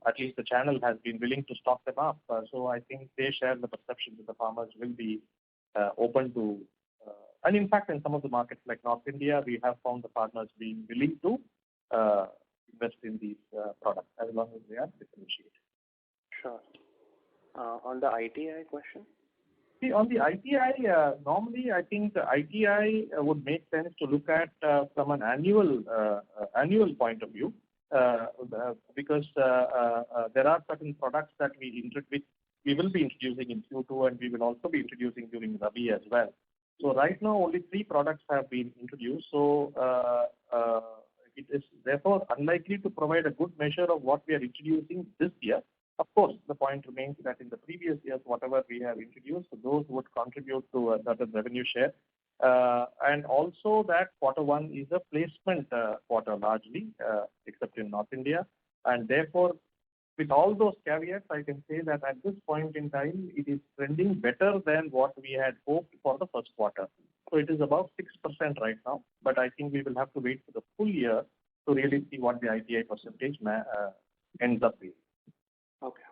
at least the channel has been willing to stock them up. So I think they share the perception that the farmers will be open to, and in fact in some of the markets like North India, we have found the farmers being willing to invest in these products as long as they are differentiated. Sure. On the ITI question? See, on the ITI, normally I think the ITI would make sense to look at from an annual point of view, because there are certain products that we we will be introducing in Q2, and we will also be introducing during Rabi as well. So right now, only 3 products have been introduced. So it is therefore unlikely to provide a good measure of what we are introducing this year. Of course, the point remains that in the previous years, whatever we have introduced, those would contribute to a certain revenue share. And also that Q1 is a placement quarter largely, except in North India. And therefore, with all those caveats, I can say that at this point in time, it is trending better than what we had hoped for the first quarter. So it is about 6% right now, but I think we will have to wait for the full year to really see what the ITI percentage ends up being. Okay.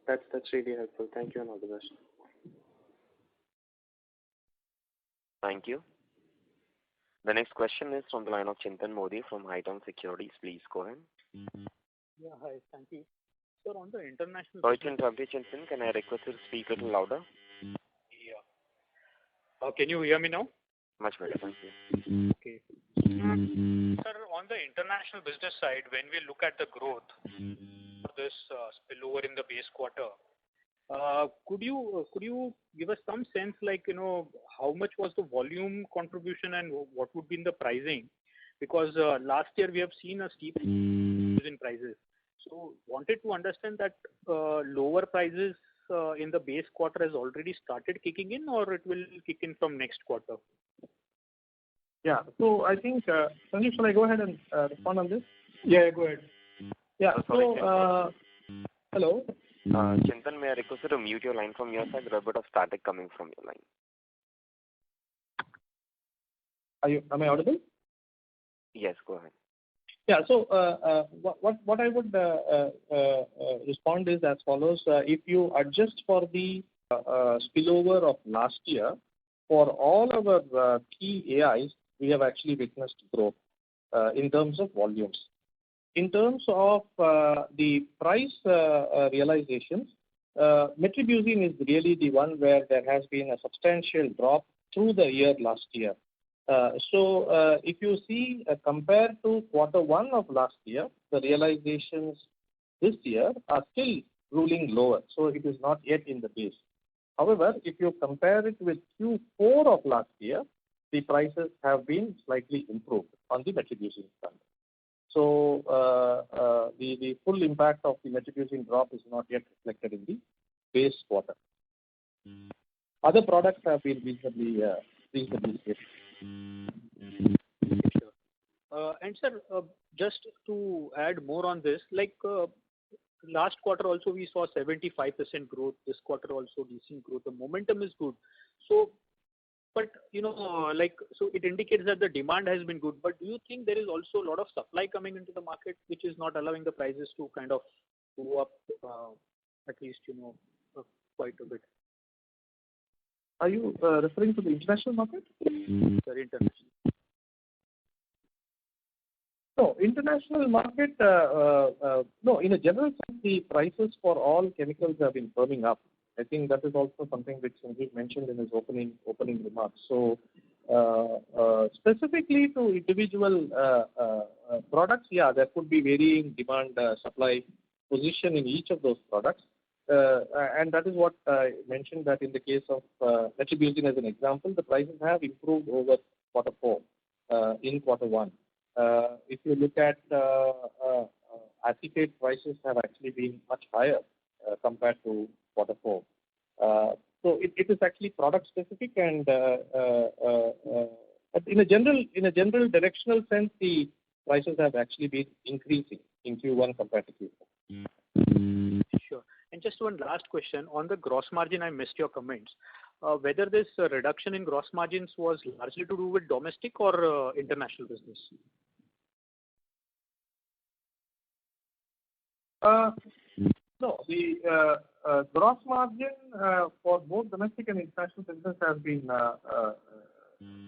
That's really helpful. Thank you and all the best. Thank you. The next question is from the line of Chintan Modi from Haitong Securities. Please go ahead. Yeah, hi. Thank you. Sir, on the international... Sorry to interrupt you, Chintan. Can I request you to speak a little louder? Yeah. Can you hear me now? Much better. Thank you. Okay. Sir, on the international business side, when we look at the growth for this spillover in the base quarter, could you give us some sense, like, how much was the volume contribution and what would be in the pricing? Because last year we have seen a steep increase in prices. So wanted to understand that lower prices in the base quarter has already started kicking in, or it will kick in from next quarter? Yeah. So I think, Sanjeev, shall I go ahead and respond on this? Yeah, go ahead. Yeah. So, hello. Chintan, may I request you to mute your line from your side? There is a bit of static coming from your line. Am I audible? Yes, go ahead. Yeah. So what I would respond is as follows. If you adjust for the spillover of last year, for all our key AIs, we have actually witnessed growth in terms of volumes. In terms of the price realizations, metribuzin is really the one where there has been a substantial drop through the year last year. So if you see compared to Q1 of last year, the realizations this year are still ruling lower. So it is not yet in the base. However, if you compare it with Q4 of last year, the prices have been slightly improved on the metribuzin front. So the full impact of the metribuzin drop is not yet reflected in the base quarter. Other products have been reasonably stable. Sure. And sir, just to add more on this, like last quarter also we saw 75% growth. This quarter also decent growth. The momentum is good. So, but so it indicates that the demand has been good. But do you think there is also a lot of supply coming into the market, which is not allowing the prices to kind of go up at least quite a bit? Are you referring to the international market? Sorry, international. No, international market, no, in a general sense, the prices for all chemicals have been firming up. I think that is also something which Sanjeev mentioned in his opening remarks. So, specifically to individual products, yeah, there could be varying demand supply position in each of those products. And that is what I mentioned, that in the case of metribuzin as an example, the prices have improved over Q4 in Q1. If you look at acetate, prices have actually been much higher compared to Q4. So it is actually product specific, and in a general directional sense, the prices have actually been increasing in Q1 compared to Q4. Sure. And just one last question on the gross margin. I missed your comments. Whether this reduction in gross margins was largely to do with domestic or international business? No, the gross margin for both domestic and international business has been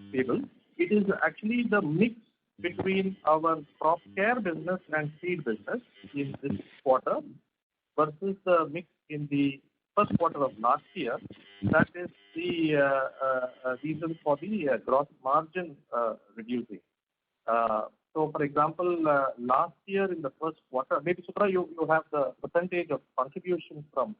stable. It is actually the mix between our crop care business and seed business in this quarter versus the mix in the first quarter of last year. That is the reason for the gross margin reducing. So, for example, last year in the first quarter, maybe Subra, you have the percentage of contribution from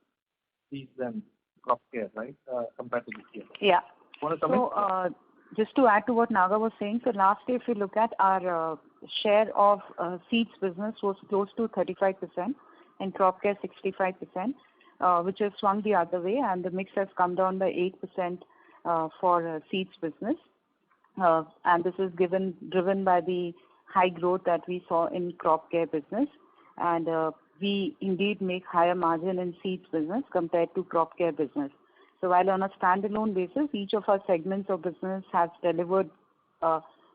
seeds and crop care, right, compared to this year? Yeah. Want to comment? So, just to add to what Naga was saying, so last year, if you look at our share of seeds business was close to 35% and crop care 65%, which has swung the other way, and the mix has come down by 8% for seeds business. And this is driven by the high growth that we saw in crop care business. And we indeed make higher margin in seeds business compared to crop care business. So while on a standalone basis, each of our segments of business has delivered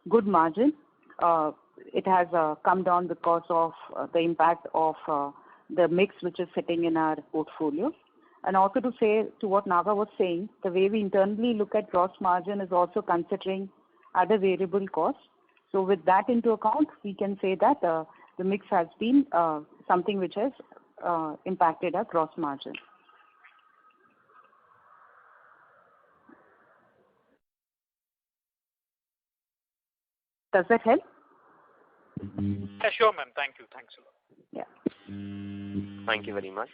good margin, it has come down because of the impact of the mix which is sitting in our portfolio. And also to say to what Naga was saying, the way we internally look at gross margin is also considering other variable costs. So with that into account, we can say that the mix has been something which has impacted our gross margin. Does that help? Yeah, sure, ma'am. Thank you. Thanks a lot. Yeah. Thank you very much.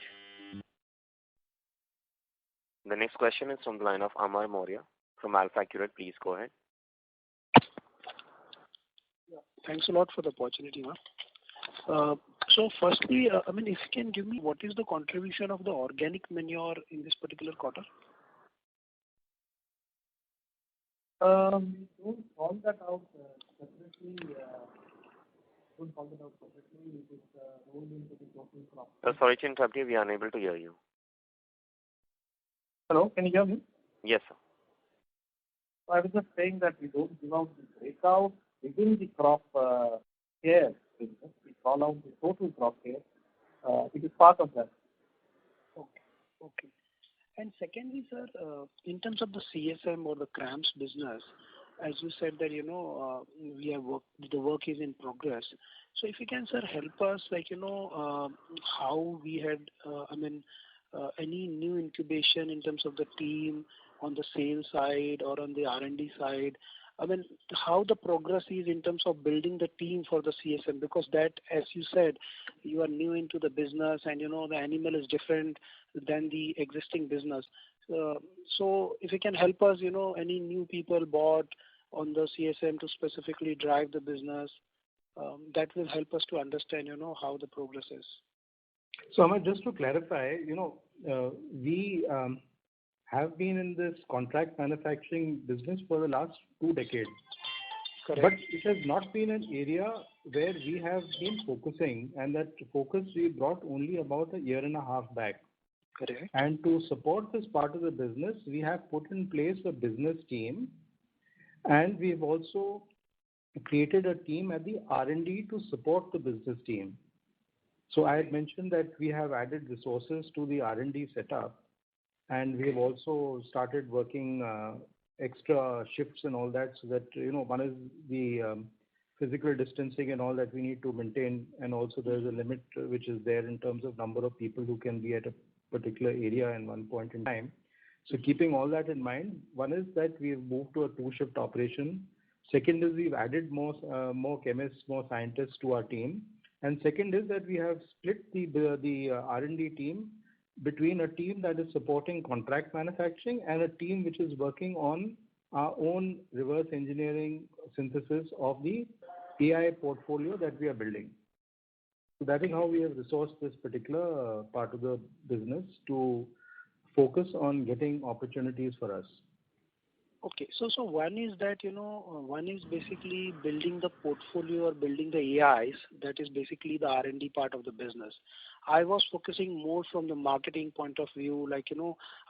The next question is from the line of Amar Maurya from AlfAccurate. Please go ahead. Thanks a lot for the opportunity, ma'am. So firstly, if you can give me what is the contribution of the organic manure in this particular quarter? We don't call that out separately. It is rolled into the total crop. Sorry to interrupt you. We are unable to hear you. Hello, can you hear me? Yes, sir. I was just saying that we don't give out the breakout within the crop care business. We call out the total crop care. It is part of that. Okay. And secondly, sir, in terms of the CSM or the CRAMS business, as you said that, the work is in progress. So if you can, sir, help us, how we had, any new incubation in terms of the team on the sales side or on the R&D side. How the progress is in terms of building the team for the CSM, because that, as you said, you are new into the business and, the animal is different than the existing business. So if you can help us, any new people bought on the CSM to specifically drive the business, that will help us to understand, how the progress is. So, Amar, just to clarify, we have been in this contract manufacturing business for the last 2 decades. Correct. But it has not been an area where we have been focusing, and that focus we brought only about a year and a half back. Correct. And to support this part of the business, we have put in place a business team, and we've also created a team at the R&D to support the business team. So I had mentioned that we have added resources to the R&D setup, and we have also started working extra shifts and all that, so that, one is the physical distancing and all that we need to maintain, and also there's a limit which is there in terms of number of people who can be at a particular area in one point in time. So keeping all that in mind, one is that we've moved to a 2-shift operation. Second is we've added more chemists, more scientists to our team. And second is that we have split the R&D team between a team that is supporting contract manufacturing and a team which is working on our own reverse engineering synthesis of the AI portfolio that we are building. So that is how we have resourced this particular part of the business to focus on getting opportunities for us. Okay. So one is that, one is basically building the portfolio or building the AIs. That is basically the R&D part of the business. I was focusing more from the marketing point of view,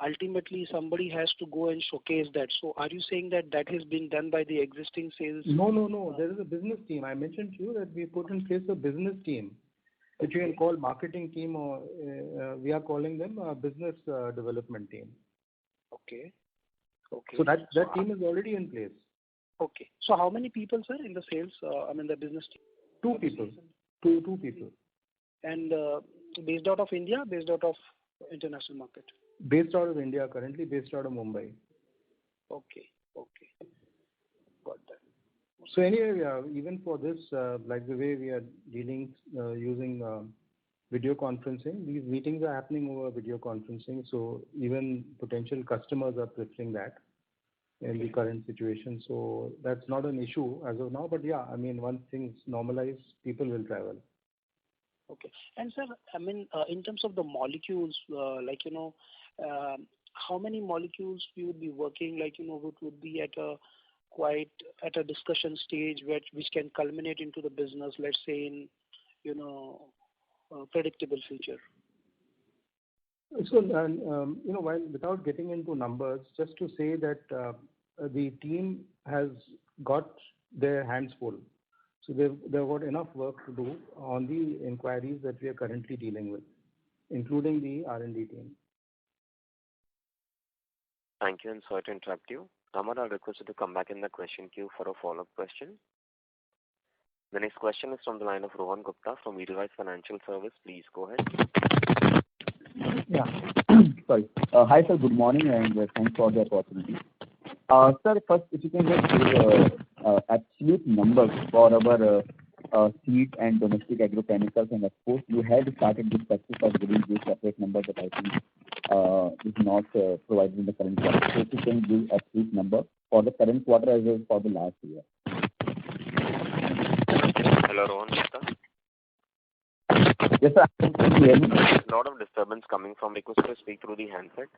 ultimately somebody has to go and showcase that. So are you saying that that has been done by the existing sales? No. There is a business team. I mentioned to you that we put in place a business team, which you can call marketing team, or we are calling them a business development team. Okay. So that team is already in place. Okay. So how many people, sir, in the sales, the business team? 2 people. Two people. And based out of India, based out of international market? Based out of India, currently based out of Mumbai. Okay. Got that. So anyway, even for this, like the way we are dealing, using video conferencing. These meetings are happening over video conferencing, so even potential customers are preferring that in the current situation. So that's not an issue as of now. But yeah, I mean, once things normalize, people will travel. Okay. And sir, I mean, in terms of the molecules, how many molecules we would be working, which would be at a discussion stage which can culminate into the business, let's say in, predictable future? So, while without getting into numbers, just to say that the team has got their hands full. So they've got enough work to do on the inquiries that we are currently dealing with, including the R&D team. Thank you, and sorry to interrupt you. Amar, I'll request you to come back in the question queue for a follow-up question. The next question is from the line of Rohan Gupta from Edelweiss Financial Service. Please go ahead. Yeah. Sorry. Hi, sir. Good morning, and thanks for the opportunity. Sir, first, if you can just give absolute numbers for our seed and domestic agrochemicals and exports. You had started this practice of giving these separate numbers that I think is not provided in the current quarter. So if you can give absolute number for the current quarter as well as for the last year. Hello, Rohan Gupta. Yes, sir. Can you hear me? There's a lot of disturbance coming from. Request to speak through the handset.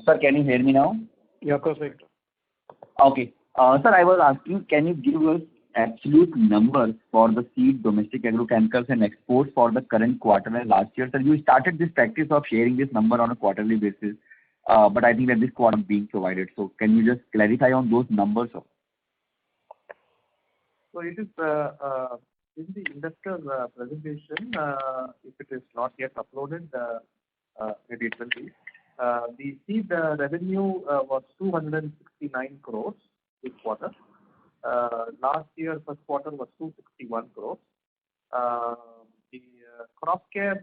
Sir, can you hear me now? Yeah, perfect. Okay. Sir, I was asking, can you give us absolute numbers for the seed, domestic agrochemicals and exports for the current quarter and last year? Sir, you started this practice of sharing this number on a quarterly basis, but I think that this quarter is being provided. So can you just clarify on those numbers, sir? So it is in the investor presentation. If it is not yet uploaded, maybe it will be. The seed revenue was 269 crores this quarter. Last year, first quarter was 261 crores. The crop care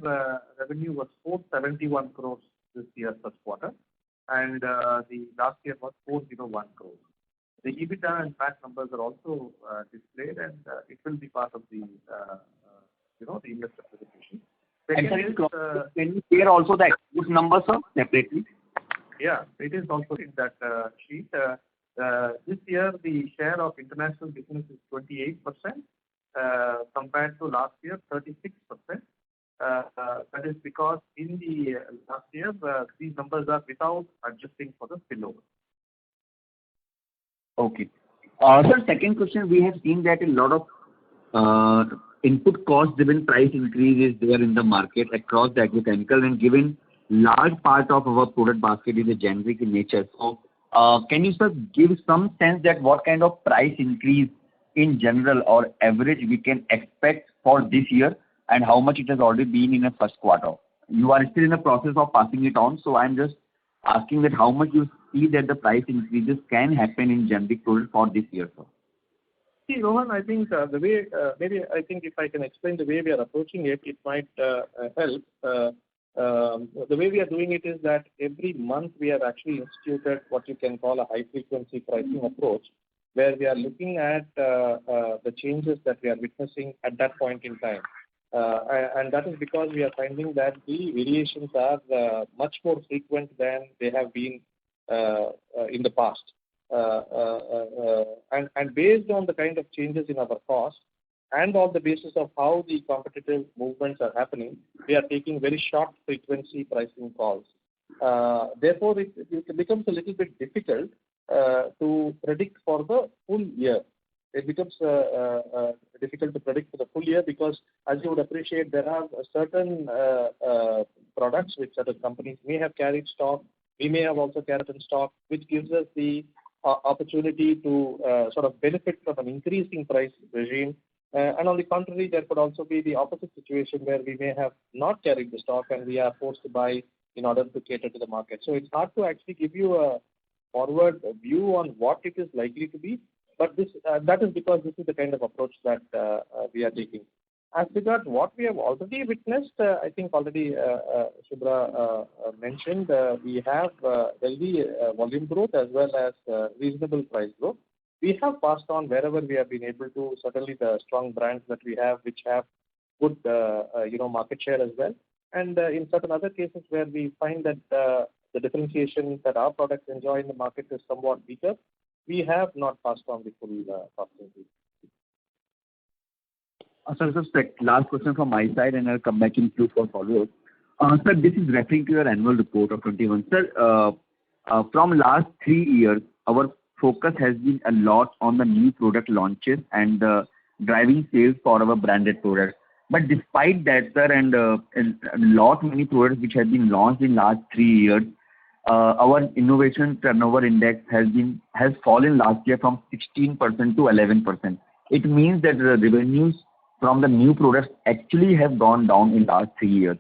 revenue was 471 crores this year, first quarter. And the last year was 401 crores. The EBITDA and PAT numbers are also displayed, and it will be part of the the investor presentation. Can you share also the export numbers, sir, separately? Yeah, it is also in that sheet. This year, the share of international business is 28%, compared to last year, 36%. That is because in the last year, these numbers are without adjusting for the spillover. Okay. Sir, second question, we have seen that a lot of input cost driven price increase is there in the market across the agrochemical, and given large part of our product basket is a generic in nature. So can you, sir, give some sense that what kind of price increase in general or average we can expect for this year, and how much it has already been in the first quarter? You are still in the process of passing it on, so I'm just asking that how much you see that the price increases can happen in generic product for this year, sir. See, Rohan, I think the way, if I can explain the way we are approaching it, it might help. The way we are doing it is that every month we have actually instituted what you can call a high-frequency pricing approach, where we are looking at the changes that we are witnessing at that point in time. And that is because we are finding that the variations are much more frequent than they have been in the past. And based on the kind of changes in our cost and on the basis of how the competitive movements are happening, we are taking very short frequency pricing calls. Therefore, it becomes a little bit difficult to predict for the full year. It becomes difficult to predict for the full year because, as you would appreciate, there are certain products which certain companies may have carried stock. We may have also carried in stock, which gives us the opportunity to sort of benefit from an increasing price regime. And on the contrary, there could also be the opposite situation where we may have not carried the stock and we are forced to buy in order to cater to the market. So it's hard to actually give you a forward view on what it is likely to be, but that is because this is the kind of approach that we are taking. As regards what we have already witnessed, I think already Subhra mentioned, we have healthy volume growth as well as reasonable price growth. We have passed on wherever we have been able to. Certainly the strong brands that we have, which have good market share as well. And in certain other cases where we find that the differentiation that our products enjoy in the market is somewhat weaker, we have not passed on the full cost increase. Sir, last question from my side, and I'll come back in queue for follow-up. Sir, this is referring to your annual report of 21. Sir, from last 3 years, our focus has been a lot on the new product launches and driving sales for our branded products. But despite that, sir, and many products which have been launched in last 3 years, our innovation turnover index has fallen last year from 16% to 11%. It means that the revenues from the new products actually have gone down in last 3 years,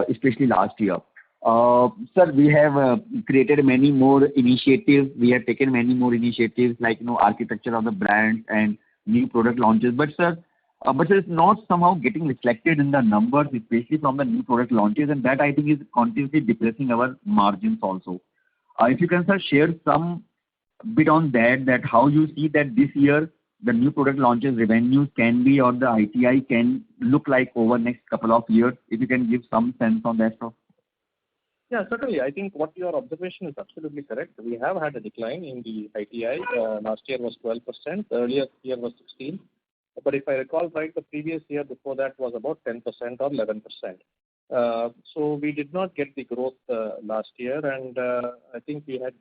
especially last year. Sir, we have created many more initiatives. We have taken many more initiatives like architecture of the brand and new product launches. But it's not somehow getting reflected in the numbers, especially from the new product launches, and that I think is continuously depressing our margins also. If you can, sir, share some bit on that how you see that this year the new product launches revenues can be, or the ITI can look like over next couple of years. If you can give some sense on that, sir. Yeah, certainly. I think what your observation is absolutely correct. We have had a decline in the ITI. Last year was 12%. Earlier year was 16%. But if I recall right, the previous year before that was about 10% or 11%. So we did not get the growth last year, and I think we had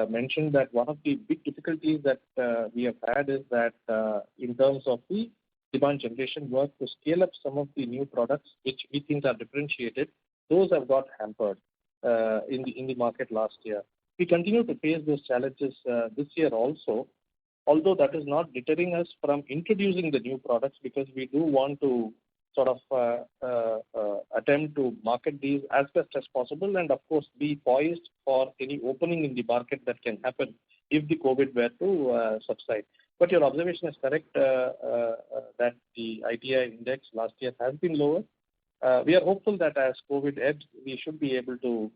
mentioned that one of the big difficulties that we have had is that in terms of the demand generation work to scale up some of the new products which we think are differentiated, those have got hampered in the market last year. We continue to face those challenges this year also, although that is not deterring us from introducing the new products, because we do want to sort of attempt to market these as best as possible, and of course be poised for any opening in the market that can happen if the COVID were to subside. But your observation is correct that the ITI index last year has been lower. We are hopeful that as COVID ebbs, we should be able to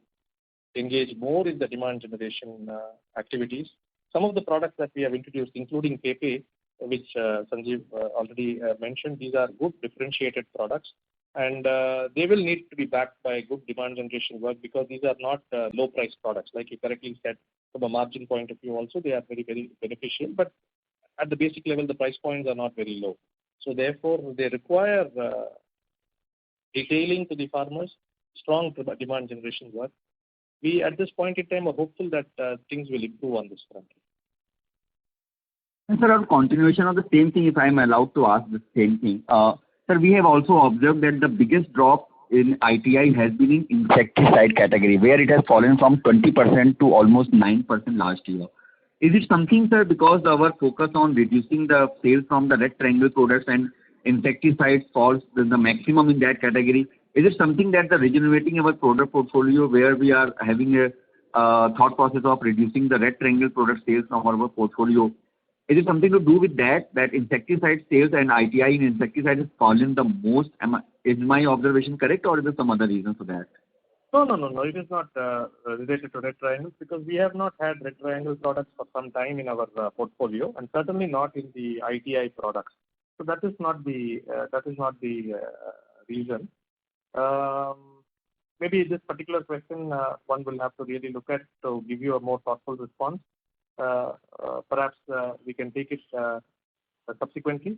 engage more in the demand generation activities. Some of the products that we have introduced, including Pepe, which Sanjeev already mentioned, these are good differentiated products, and they will need to be backed by good demand generation work, because these are not low price products. Like you correctly said, from a margin point of view also, they are very, very beneficial, but at the basic level, the price points are not very low. So therefore, they require detailing to the farmers, strong demand generation work. We, at this point in time, are hopeful that things will improve on this front. And sir, on continuation of the same thing, if I am allowed to ask the same thing. Sir, we have also observed that the biggest drop in ITI has been in insecticide category, where it has fallen from 20% to almost 9% last year. Is it something, sir, because our focus on reducing the sales from the red triangle products and insecticides falls the maximum in that category? Is it something that the regenerating our product portfolio, where we are having a thought process of reducing the red triangle product sales from our portfolio? Is it something to do with that insecticide sales and ITI in insecticide has fallen the most? Is my observation correct, or is there some other reason for that? No. It is not related to red triangles, because we have not had red triangle products for some time in our portfolio, and certainly not in the ITI products. So that is not the reason. Maybe this particular question one will have to really look at to give you a more thoughtful response. Perhaps we can take it subsequently.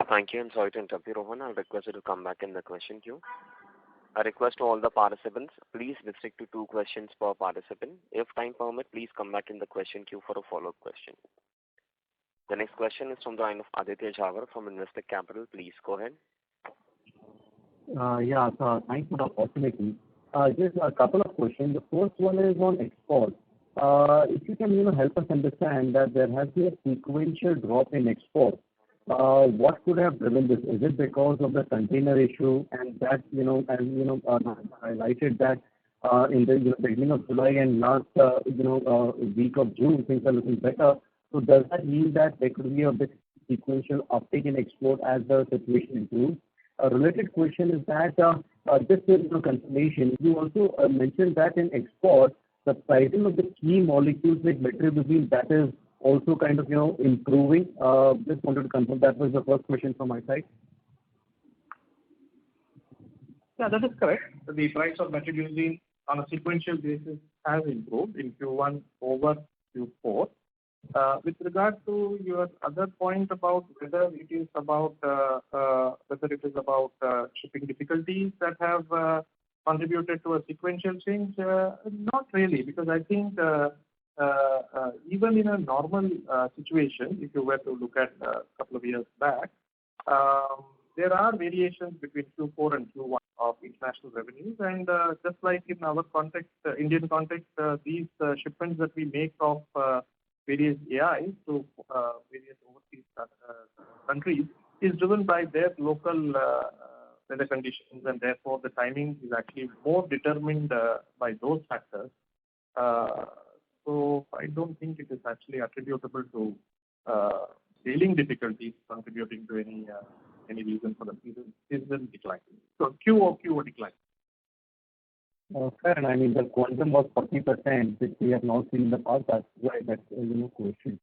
Thank you, and sorry to interrupt you, Rohan. I'll request you to come back in the question queue. A request to all the participants, please restrict to 2 questions per participant. If time permit, please come back in the question queue for a follow-up question. The next question is from the line of Aditya Jhawar from Investec Capital. Please go ahead. Thanks for the opportunity. Just a couple of questions. The first one is on export. If you can help us understand that there has been a sequential drop in export. What could have driven this? Is it because of the container issue, and that highlighted that in the beginning of July and last week of June things are looking better? So does that mean that there could be a bit sequential uptick in export as the situation improves? A related question is that just confirmation, you also mentioned that in export the pricing of the key molecules like metribuzin, that is also kind of, improving? Just wanted to confirm. That was the first question from my side. Yeah, that is correct. The price of metribuzin on a sequential basis has improved in Q1 over Q4. With regard to your other point about whether it is about shipping difficulties that have contributed to a sequential change, not really, because I think even in a normal situation, if you were to look at a couple of years back, there are variations between Q4 and Q1 of international revenues, and just like in our context, Indian context, these shipments that we make of various AIs to various overseas countries is driven by their local weather conditions, and therefore the timing is actually more determined by those factors. So I don't think it is actually attributable to sailing difficulties contributing to any reason for the season decline. So QOQ decline. Fair. And I mean, the quantum was 40%, which we have not seen in the past. That's why that's question.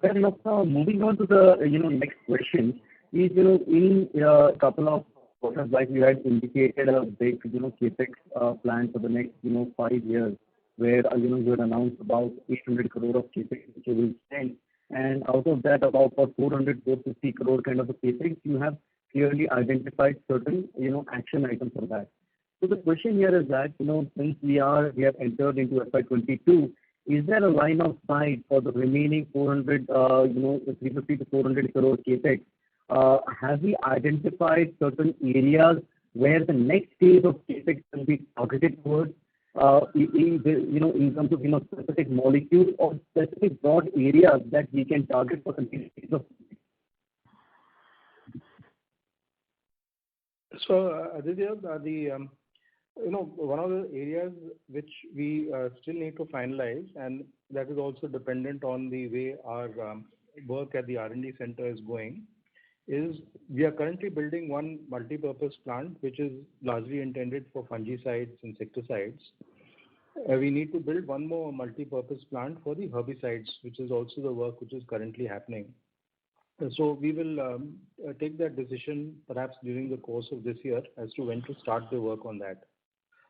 Fair enough. Moving on to the next question is in a couple of quarters, like you had indicated a big capex plan for the next 5 years, where you had announced about 800 crore of capex which you will spend, and out of that about 450 crore kind of a capex, you have clearly identified certain action items for that. So the question here is that, since we have entered into FY22, is there a line of sight for the remaining 350 to 400 crore capex? Have we identified certain areas where the next phase of capex can be targeted towards, in terms of specific molecules or specific broad areas that we can target for the next phase of? So, Aditya, one of the areas which we still need to finalize, and that is also dependent on the way our work at the R&D center is going, is we are currently building one multi-purpose plant which is largely intended for fungicides, insecticides. We need to build one more multi-purpose plant for the herbicides, which is also the work which is currently happening. So we will take that decision perhaps during the course of this year as to when to start the work on that.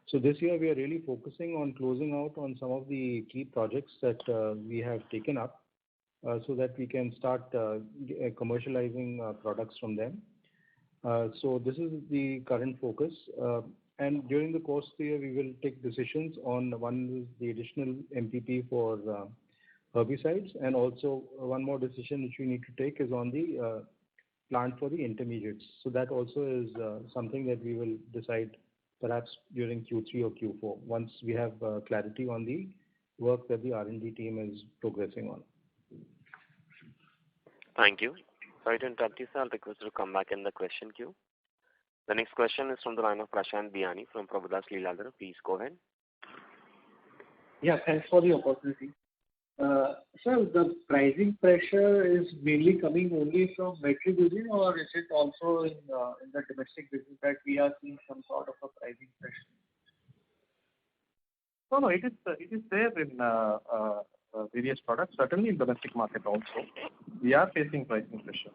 So this year we are really focusing on closing out on some of the key projects that we have taken up so that we can start commercializing products from them. So this is the current focus. And during the course of the year, we will take decisions on one is the additional MPP for herbicides, and also one more decision which we need to take is on the plant for the intermediates. So that also is something that we will decide perhaps during Q3 or Q4 once we have clarity on the work that the R&D team is progressing on. Thank you. Sorry to interrupt you, sir. I'll request you to come back in the question queue. The next question is from the line of Prashant Biyani from Prabhudas Lilladher. Please go ahead. Yeah, thanks for the opportunity. Sir, the pricing pressure is mainly coming only from metribuzin, or is it also in the domestic business that we are seeing some sort of a pricing pressure? No, it is there in various products, certainly in domestic market also. We are facing pricing pressure.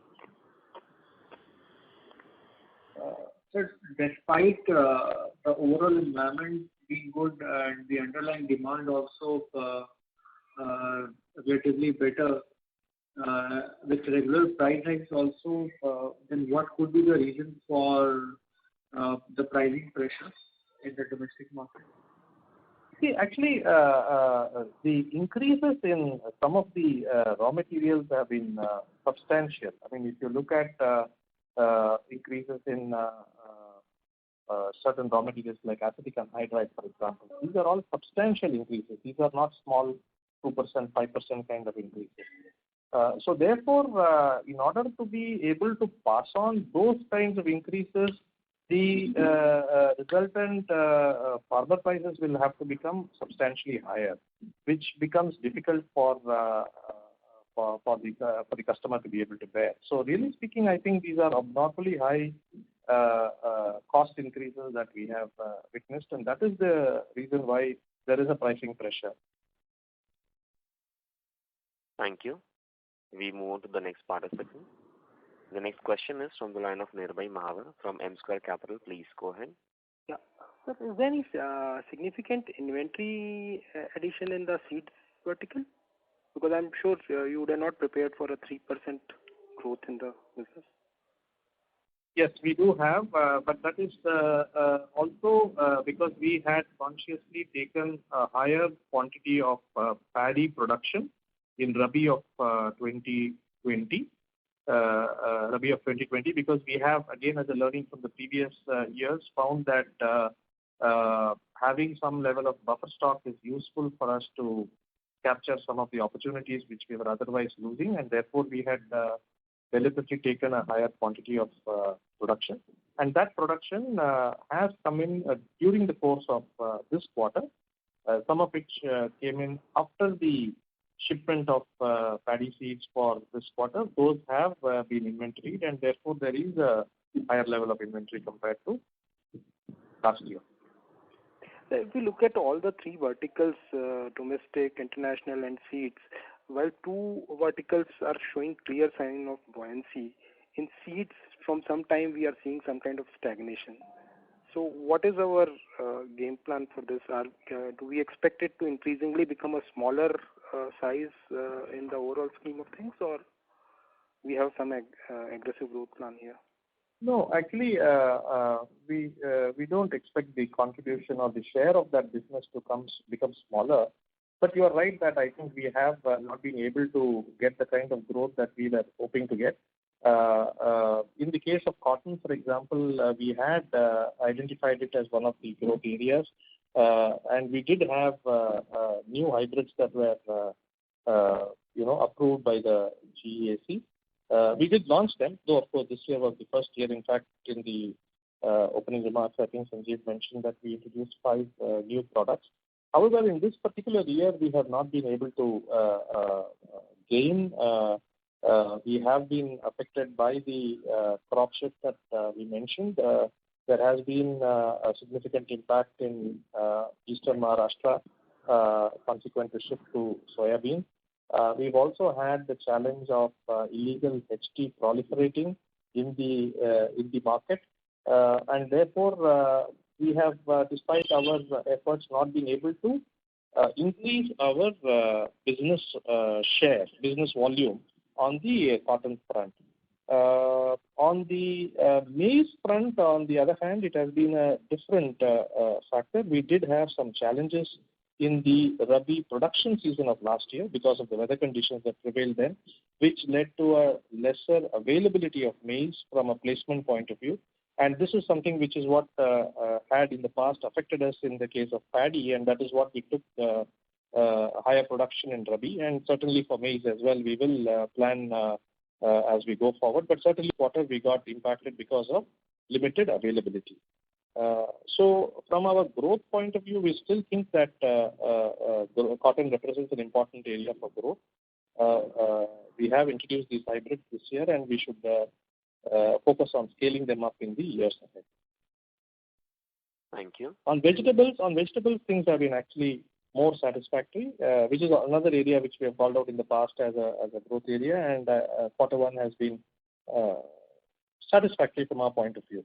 Sir, despite the overall environment being good and the underlying demand also relatively better, with regular price hikes also, then what could be the reason for the pricing pressure in the domestic market? See, actually, the increases in some of the raw materials have been substantial. I mean, if you look at increases in certain raw materials like acetic anhydride, for example, these are all substantial increases. These are not small 2%, 5% kind of increases. So therefore, in order to be able to pass on those kinds of increases, the resultant farmer prices will have to become substantially higher, which becomes difficult for the customer to be able to bear. So really speaking, I think these are abnormally high cost increases that we have witnessed, and that is the reason why there is a pricing pressure. Thank you. we move on to the next participant. The next question is from the line of Nirbhay Mahavar from M Square Capital. Please go ahead. Yeah. Sir, is there any significant inventory addition in the seeds vertical? Because I'm sure you would have not prepared for a 3% growth in the business. Yes, we do have, but that is also because we had consciously taken a higher quantity of paddy production in Rabi of 2020. Rabi of 2020, because we have, again, as a learning from the previous years, found that having some level of buffer stock is useful for us to capture some of the opportunities which we were otherwise losing, and therefore we had deliberately taken a higher quantity of production. And that production has come in during the course of this quarter, some of which came in after the shipment of paddy seeds for this quarter. Those have been inventoried, and therefore there is a higher level of inventory compared to last year. If we look at all the three verticals, domestic, international and seeds, while two verticals are showing clear sign of buoyancy, in seeds from some time we are seeing some kind of stagnation. So what is our game plan for this? Do we expect it to increasingly become a smaller size in the overall scheme of things, or we have some aggressive growth plan here? No, actually, we don't expect the contribution or the share of that business to become smaller. But you are right that I think we have not been able to get the kind of growth that we were hoping to get. In the case of cotton, for example, we had identified it as one of the growth areas, and we did have new hybrids that were approved by the GEAC. We did launch them, though of course this year was the first year. In fact, in the opening remarks, I think Sanjeev mentioned that we introduced 5 new products. However, in this particular year, we have not been able to gain. We have been affected by the crop shift that we mentioned. There has been a significant impact in eastern Maharashtra consequent to shift to soybean. We've also had the challenge of illegal HT proliferating in the market, and therefore we have, despite our efforts, not been able to increase our business share, business volume on the cotton front. On the maize front, on the other hand, it has been a different factor. We did have some challenges in the Rabi production season of last year because of the weather conditions that prevailed then, which led to a lesser availability of maize from a placement point of view. And this is something which is what had in the past affected us in the case of paddy, and that is what we took higher production in Rabi, and certainly for maize as well. We will plan as we go forward, but certainly quarter we got impacted because of limited availability. So from our growth point of view, we still think that cotton represents an important area for growth. We have introduced these hybrids this year, and we should focus on scaling them up in the years ahead. Thank you. On vegetables, things have been actually more satisfactory, which is another area which we have called out in the past as a growth area, and quarter one has been satisfactory from our point of view.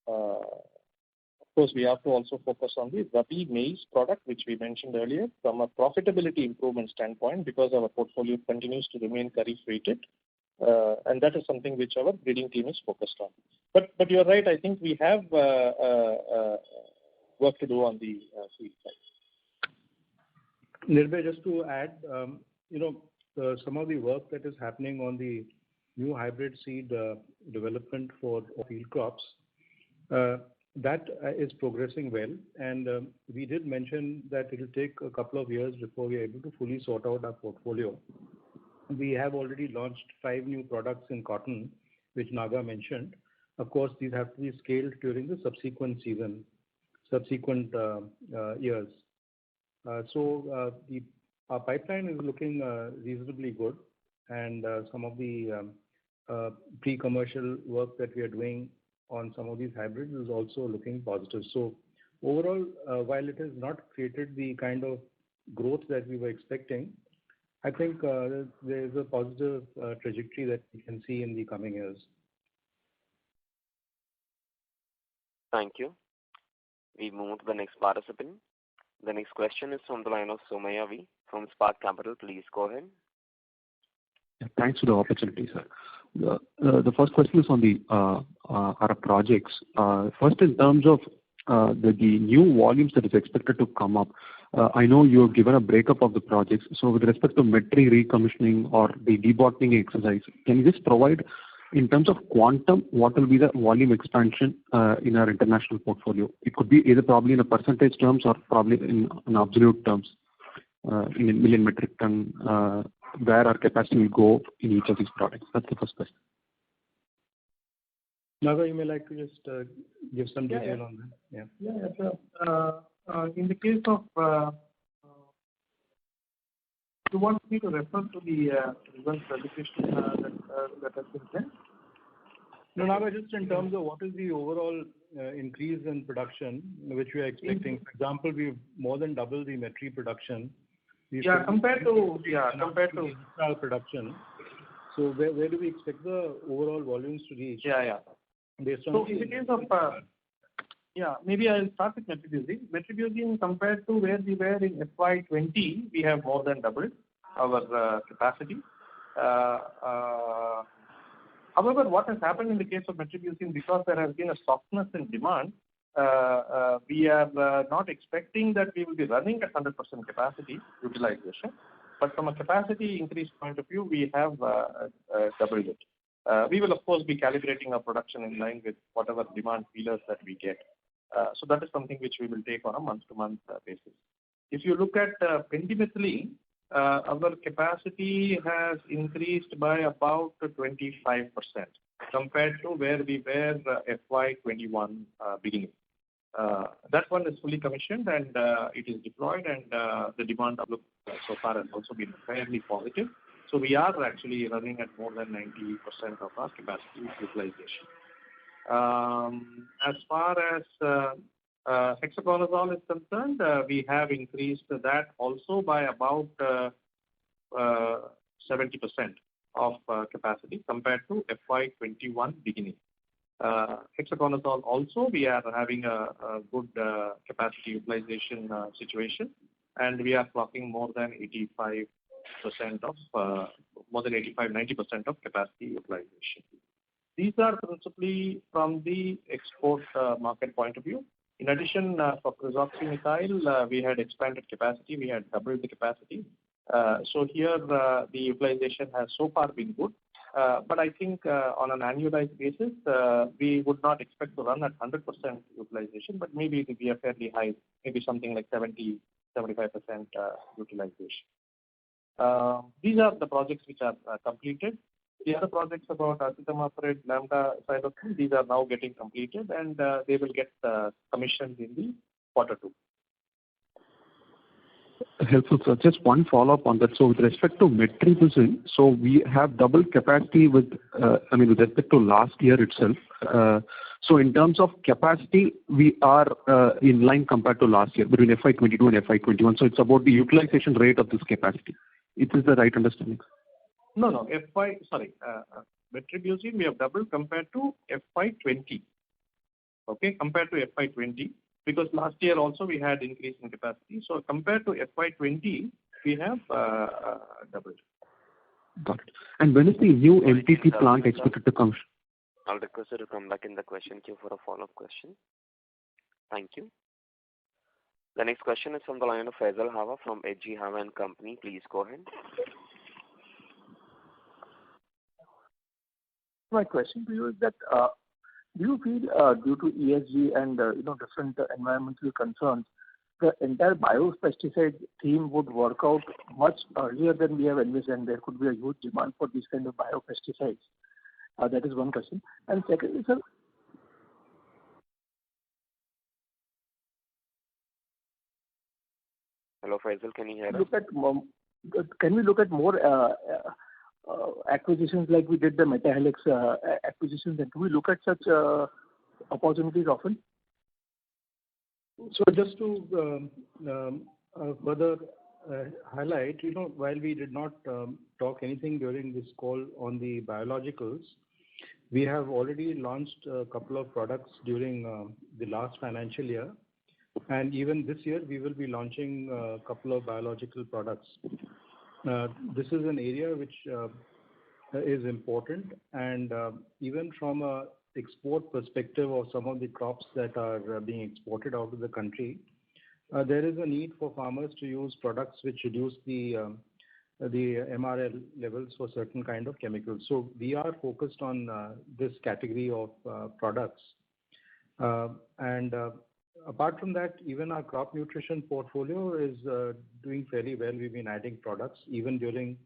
Of course, we have to also focus on the Rabi maize product, which we mentioned earlier, from a profitability improvement standpoint, because our portfolio continues to remain kharif rated, and that is something which our breeding team is focused on. But you're right. I think we have work to do on the seed side. Nirbhay, just to add, some of the work that is happening on the new hybrid seed development for field crops, that is progressing well, and we did mention that it will take a couple of years before we are able to fully sort out our portfolio. We have already launched 5 new products in cotton, which Naga mentioned. Of course, these have to be scaled during the subsequent years. So our pipeline is looking reasonably good, and some of the pre-commercial work that we are doing on some of these hybrids is also looking positive. So overall, while it has not created the kind of growth that we were expecting, I think there is a positive trajectory that we can see in the coming years. Thank you. We move to the next participant. The next question is from the line of Somaya V from Spark Capital. Please go ahead. Yeah, thanks for the opportunity, sir. The first question is on the our projects. First, in terms of the new volumes that is expected to come up, I know you have given a breakup of the projects. So with respect to Metri recommissioning or the debottlenecking exercise, can you just provide, in terms of quantum, what will be the volume expansion in our international portfolio? It could be either probably in a percentage terms or probably in absolute terms, in a million metric ton, where our capacity will go in each of these products. That's the first question. Naga, you may like to just give some detail on that. In the case of, you want me to refer to the results presentation that has been sent? No, Naga, just in terms of what is the overall increase in production which we are expecting. For example, we've more than doubled the Metri production. Compared to production. So where do we expect the overall volumes to reach? Based on so in the case of, maybe I'll start with Metribuzin. Metribuzin, compared to where we were in FY20, we have more than doubled our capacity. However, what has happened in the case of Metribuzin, because there has been a softness in demand, we are not expecting that we will be running at 100% capacity utilization. But from a capacity increase point of view, we have doubled it. We will, of course, be calibrating our production in line with whatever demand feelers that we get. So that is something which we will take on a month-to-month basis. If you look at pendimethalin, our capacity has increased by about 25% compared to where we were FY21 beginning. That one is fully commissioned and it is deployed, and the demand outlook so far has also been fairly positive. So we are actually running at more than 90% of our capacity utilization. As far as hexaconazole is concerned, we have increased that also by about 70% of capacity compared to FY21 beginning. Hexaconazole also, we are having a good capacity utilization situation, and we are clocking more than 90% of capacity utilization. These are principally from the export market point of view. In addition, for Pyroxamethyl, we had expanded capacity. We had doubled the capacity. So here, the utilization has so far been good. But I think on an annualized basis, we would not expect to run at 100% utilization, but maybe it will be a fairly high, maybe something like 70-75% utilization. These are the projects which are completed. The other projects about acetamiprid, lambda cyhalothrin, these are now getting completed, and they will get commissioned in the Q2. Helpful, sir. Just one follow-up on that. So with respect to Metribuzin, so we have double capacity with respect to last year itself. So in terms of capacity, we are in line compared to last year, between FY22 and FY21. So it's about the utilization rate of this capacity. Is this the right understanding? No. Metribuzin, we have doubled compared to FY20. Okay, compared to FY20. Because last year also we had increase in capacity. So compared to FY20, we have doubled. Got it. And when is the new MPP plant expected to come? I'll request you to come back in the question queue for a follow-up question. Thank you. The next question is from the line of Faisal Hawa from HG Hawa and Company. Please go ahead. My question to you is that do you feel due to ESG and different environmental concerns, the entire biopesticide theme would work out much earlier than we have envisioned? There could be a huge demand for these kind of biopesticides. That is one question. And secondly, sir. Hello, Faisal, can you hear us? Can we look at more acquisitions like we did the Metahelix acquisitions, and do we look at such opportunities often? So just to further highlight, while we did not talk anything during this call on the biologicals, we have already launched a couple of products during the last financial year. And even this year, we will be launching a couple of biological products. This is an area which is important, and even from a export perspective of some of the crops that are being exported out of the country, there is a need for farmers to use products which reduce the MRL levels for certain kind of chemicals. So we are focused on this category of products. And apart from that, even our crop nutrition portfolio is doing fairly well. We've been adding products. Even during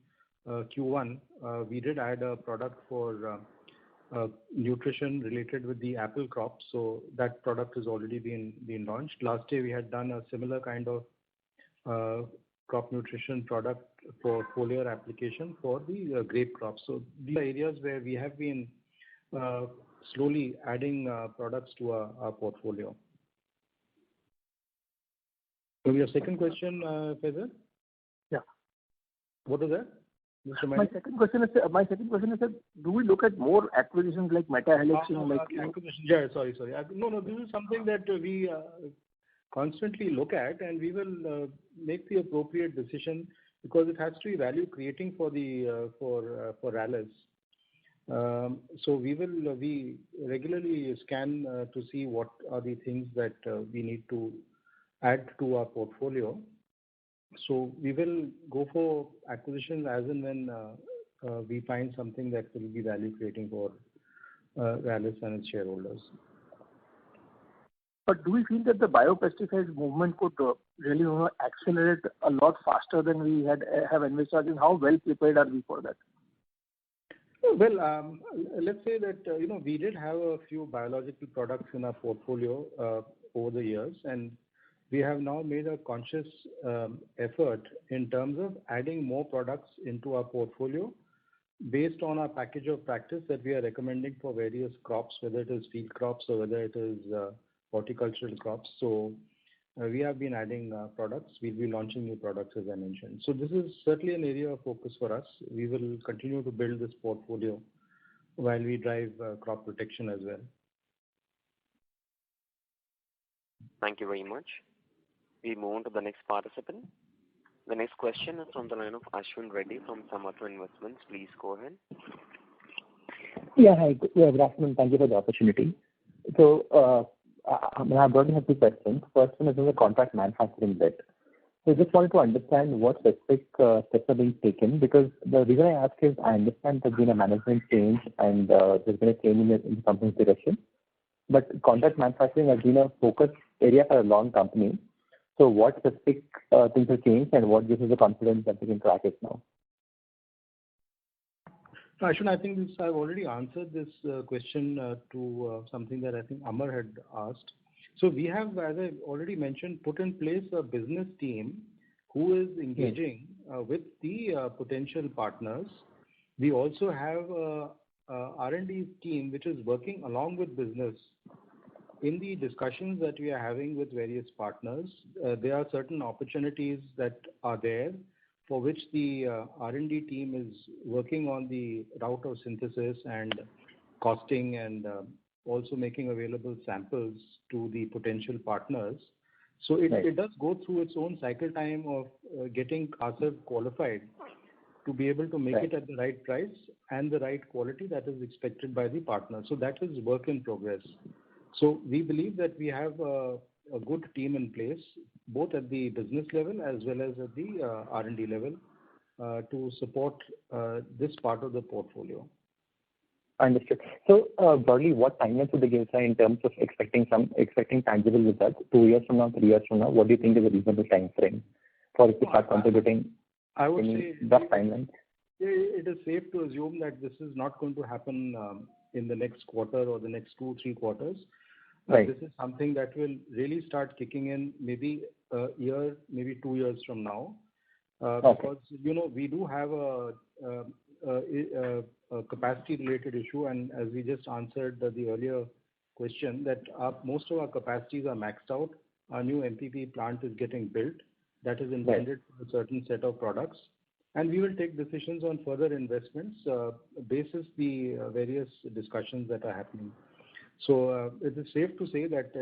Q1, we did add a product for nutrition related with the apple crop. So that product has already been launched. Last year, we had done a similar kind of crop nutrition product for foliar application for the grape crop. So these are areas where we have been slowly adding products to our portfolio. So your second question, Faisal? Yeah. What is that? My second question is that do we look at more acquisitions like Metahelix? Acquisition. Yeah, sorry. No, this is something that we constantly look at, and we will make the appropriate decision because it has to be value creating for Rallis. So we regularly scan to see what are the things that we need to add to our portfolio. So we will go for acquisitions as and when we find something that will be value creating for Rallis and its shareholders. But do we feel that the biopesticide movement could really accelerate a lot faster than we have envisaged? And how well prepared are we for that? Well, let's say that we did have a few biological products in our portfolio over the years, and we have now made a conscious effort in terms of adding more products into our portfolio based on our package of practice that we are recommending for various crops, whether it is field crops or whether it is horticultural crops. So we have been adding products. We'll be launching new products, as I mentioned. So this is certainly an area of focus for us. We will continue to build this portfolio while we drive crop protection as well. Thank you very much. We move on to the next participant. The next question is from the line of Ashwin Reddy from Samatva Investments. Please go ahead. Yeah, hi. Good afternoon. Thank you for the opportunity. So I've already had two questions. First one is on the contract manufacturing bit. So I just wanted to understand what specific steps are being taken, because the reason I ask is I understand there's been a management change and there's been a change in the company's direction. But contract manufacturing has been a focus area for a long company. So what specific things have changed and what gives us the confidence that we can track it now? Ashwin, I think I've already answered this question to something that I think Amar had asked. So we have, as I already mentioned, put in place a business team who is engaging with the potential partners. We also have a R&D team which is working along with business in the discussions that we are having with various partners. There are certain opportunities that are there for which the R&D team is working on the route of synthesis and costing and also making available samples to the potential partners. So it does go through its own cycle time of getting ourselves qualified to be able to make it at the right price and the right quality that is expected by the partner. So that is work in progress. So we believe that we have a good team in place, both at the business level as well as at the R&D level, to support this part of the portfolio. Understood. So broadly, what timeline would they give in terms of expecting tangible results 2 years from now, 3 years from now? What do you think is a reasonable time frame for it to start contributing? I would say rough timeline. It is safe to assume that this is not going to happen in the next quarter or the next 2-3 quarters. This is something that will really start kicking in maybe a year, maybe 2 years from now. Because, we do have a capacity-related issue, and as we just answered the earlier question, that most of our capacities are maxed out. Our new MPP plant is getting built, that is intended for a certain set of products. And we will take decisions on further investments basis the various discussions that are happening. So it is safe to say that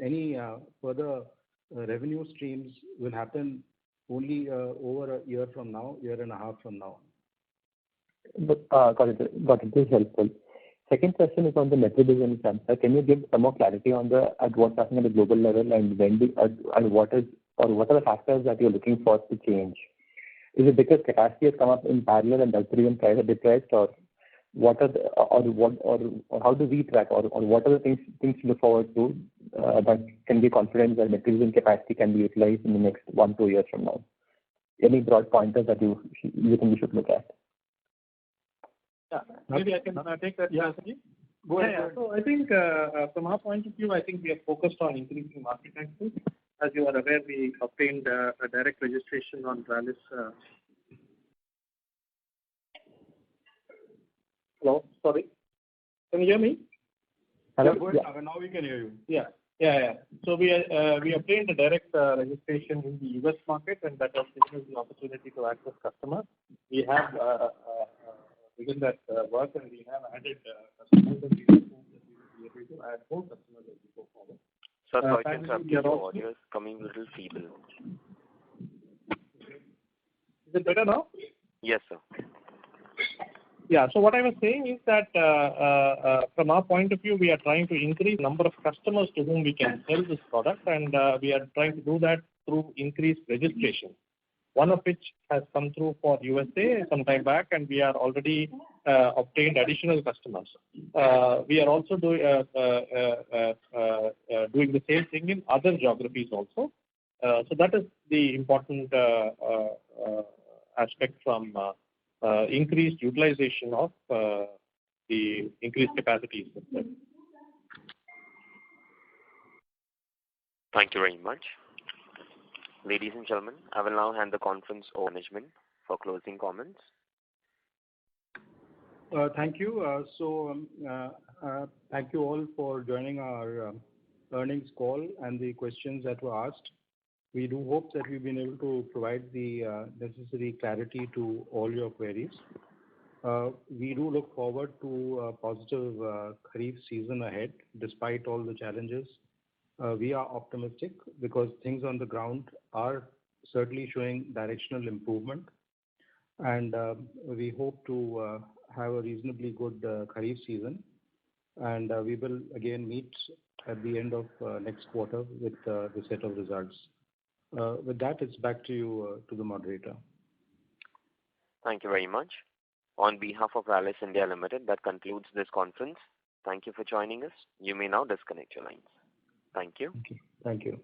any further revenue streams will happen only over a year from now, year and a half from now. Got it. This is helpful. Second question is on the metribuzin front. Can you give some more clarity on what's happening at the global level and what are the factors that you're looking for to change? Is it because capacity has come up in parallel and that's the reason prices are depressed, or how do we track, or what are the things to look forward to that can be confident that metribuzin capacity can be utilized in the next 1-2 years from now? Any broad pointers that you think we should look at? Yeah, maybe I can take that. Yeah, go ahead. Yeah. So I think from our point of view, I think we are focused on increasing market access. As you are aware, we obtained a direct registration on Rallis. Hello, sorry. Can you hear me? Hello. Now we can hear you. Yeah. So we obtained a direct registration in the US market, and that has given us the opportunity to access customers. We have begun that work, and we have added customers, and we hope that we will be able to add more customers as we go forward. Sir, sorry to interrupt you. Your audio is coming a little feeble. Is it better now? Yes, sir. Yeah. So what I was saying is that from our point of view, we are trying to increase the number of customers to whom we can sell this product, and we are trying to do that through increased registration. One of which has come through for USA some time back, and we are already obtained additional customers. We are also doing the same thing in other geographies also. So that is the important aspect from increased utilization of the increased capacities. Thank you very much. Ladies and gentlemen, I will now hand the conference over to management for closing comments. Thank you. Thank you all for joining our earnings call and the questions that were asked. We do hope that we've been able to provide the necessary clarity to all your queries. We do look forward to a positive Kharif season ahead, despite all the challenges. We are optimistic because things on the ground are certainly showing directional improvement, and we hope to have a reasonably good Kharif season, and we will again meet at the end of next quarter with the set of results. With that, it's back to you, to the moderator. Thank you very much. On behalf of Rallis India Limited, that concludes this conference. Thank you for joining us. You may now disconnect your lines. Thank you. Thank you.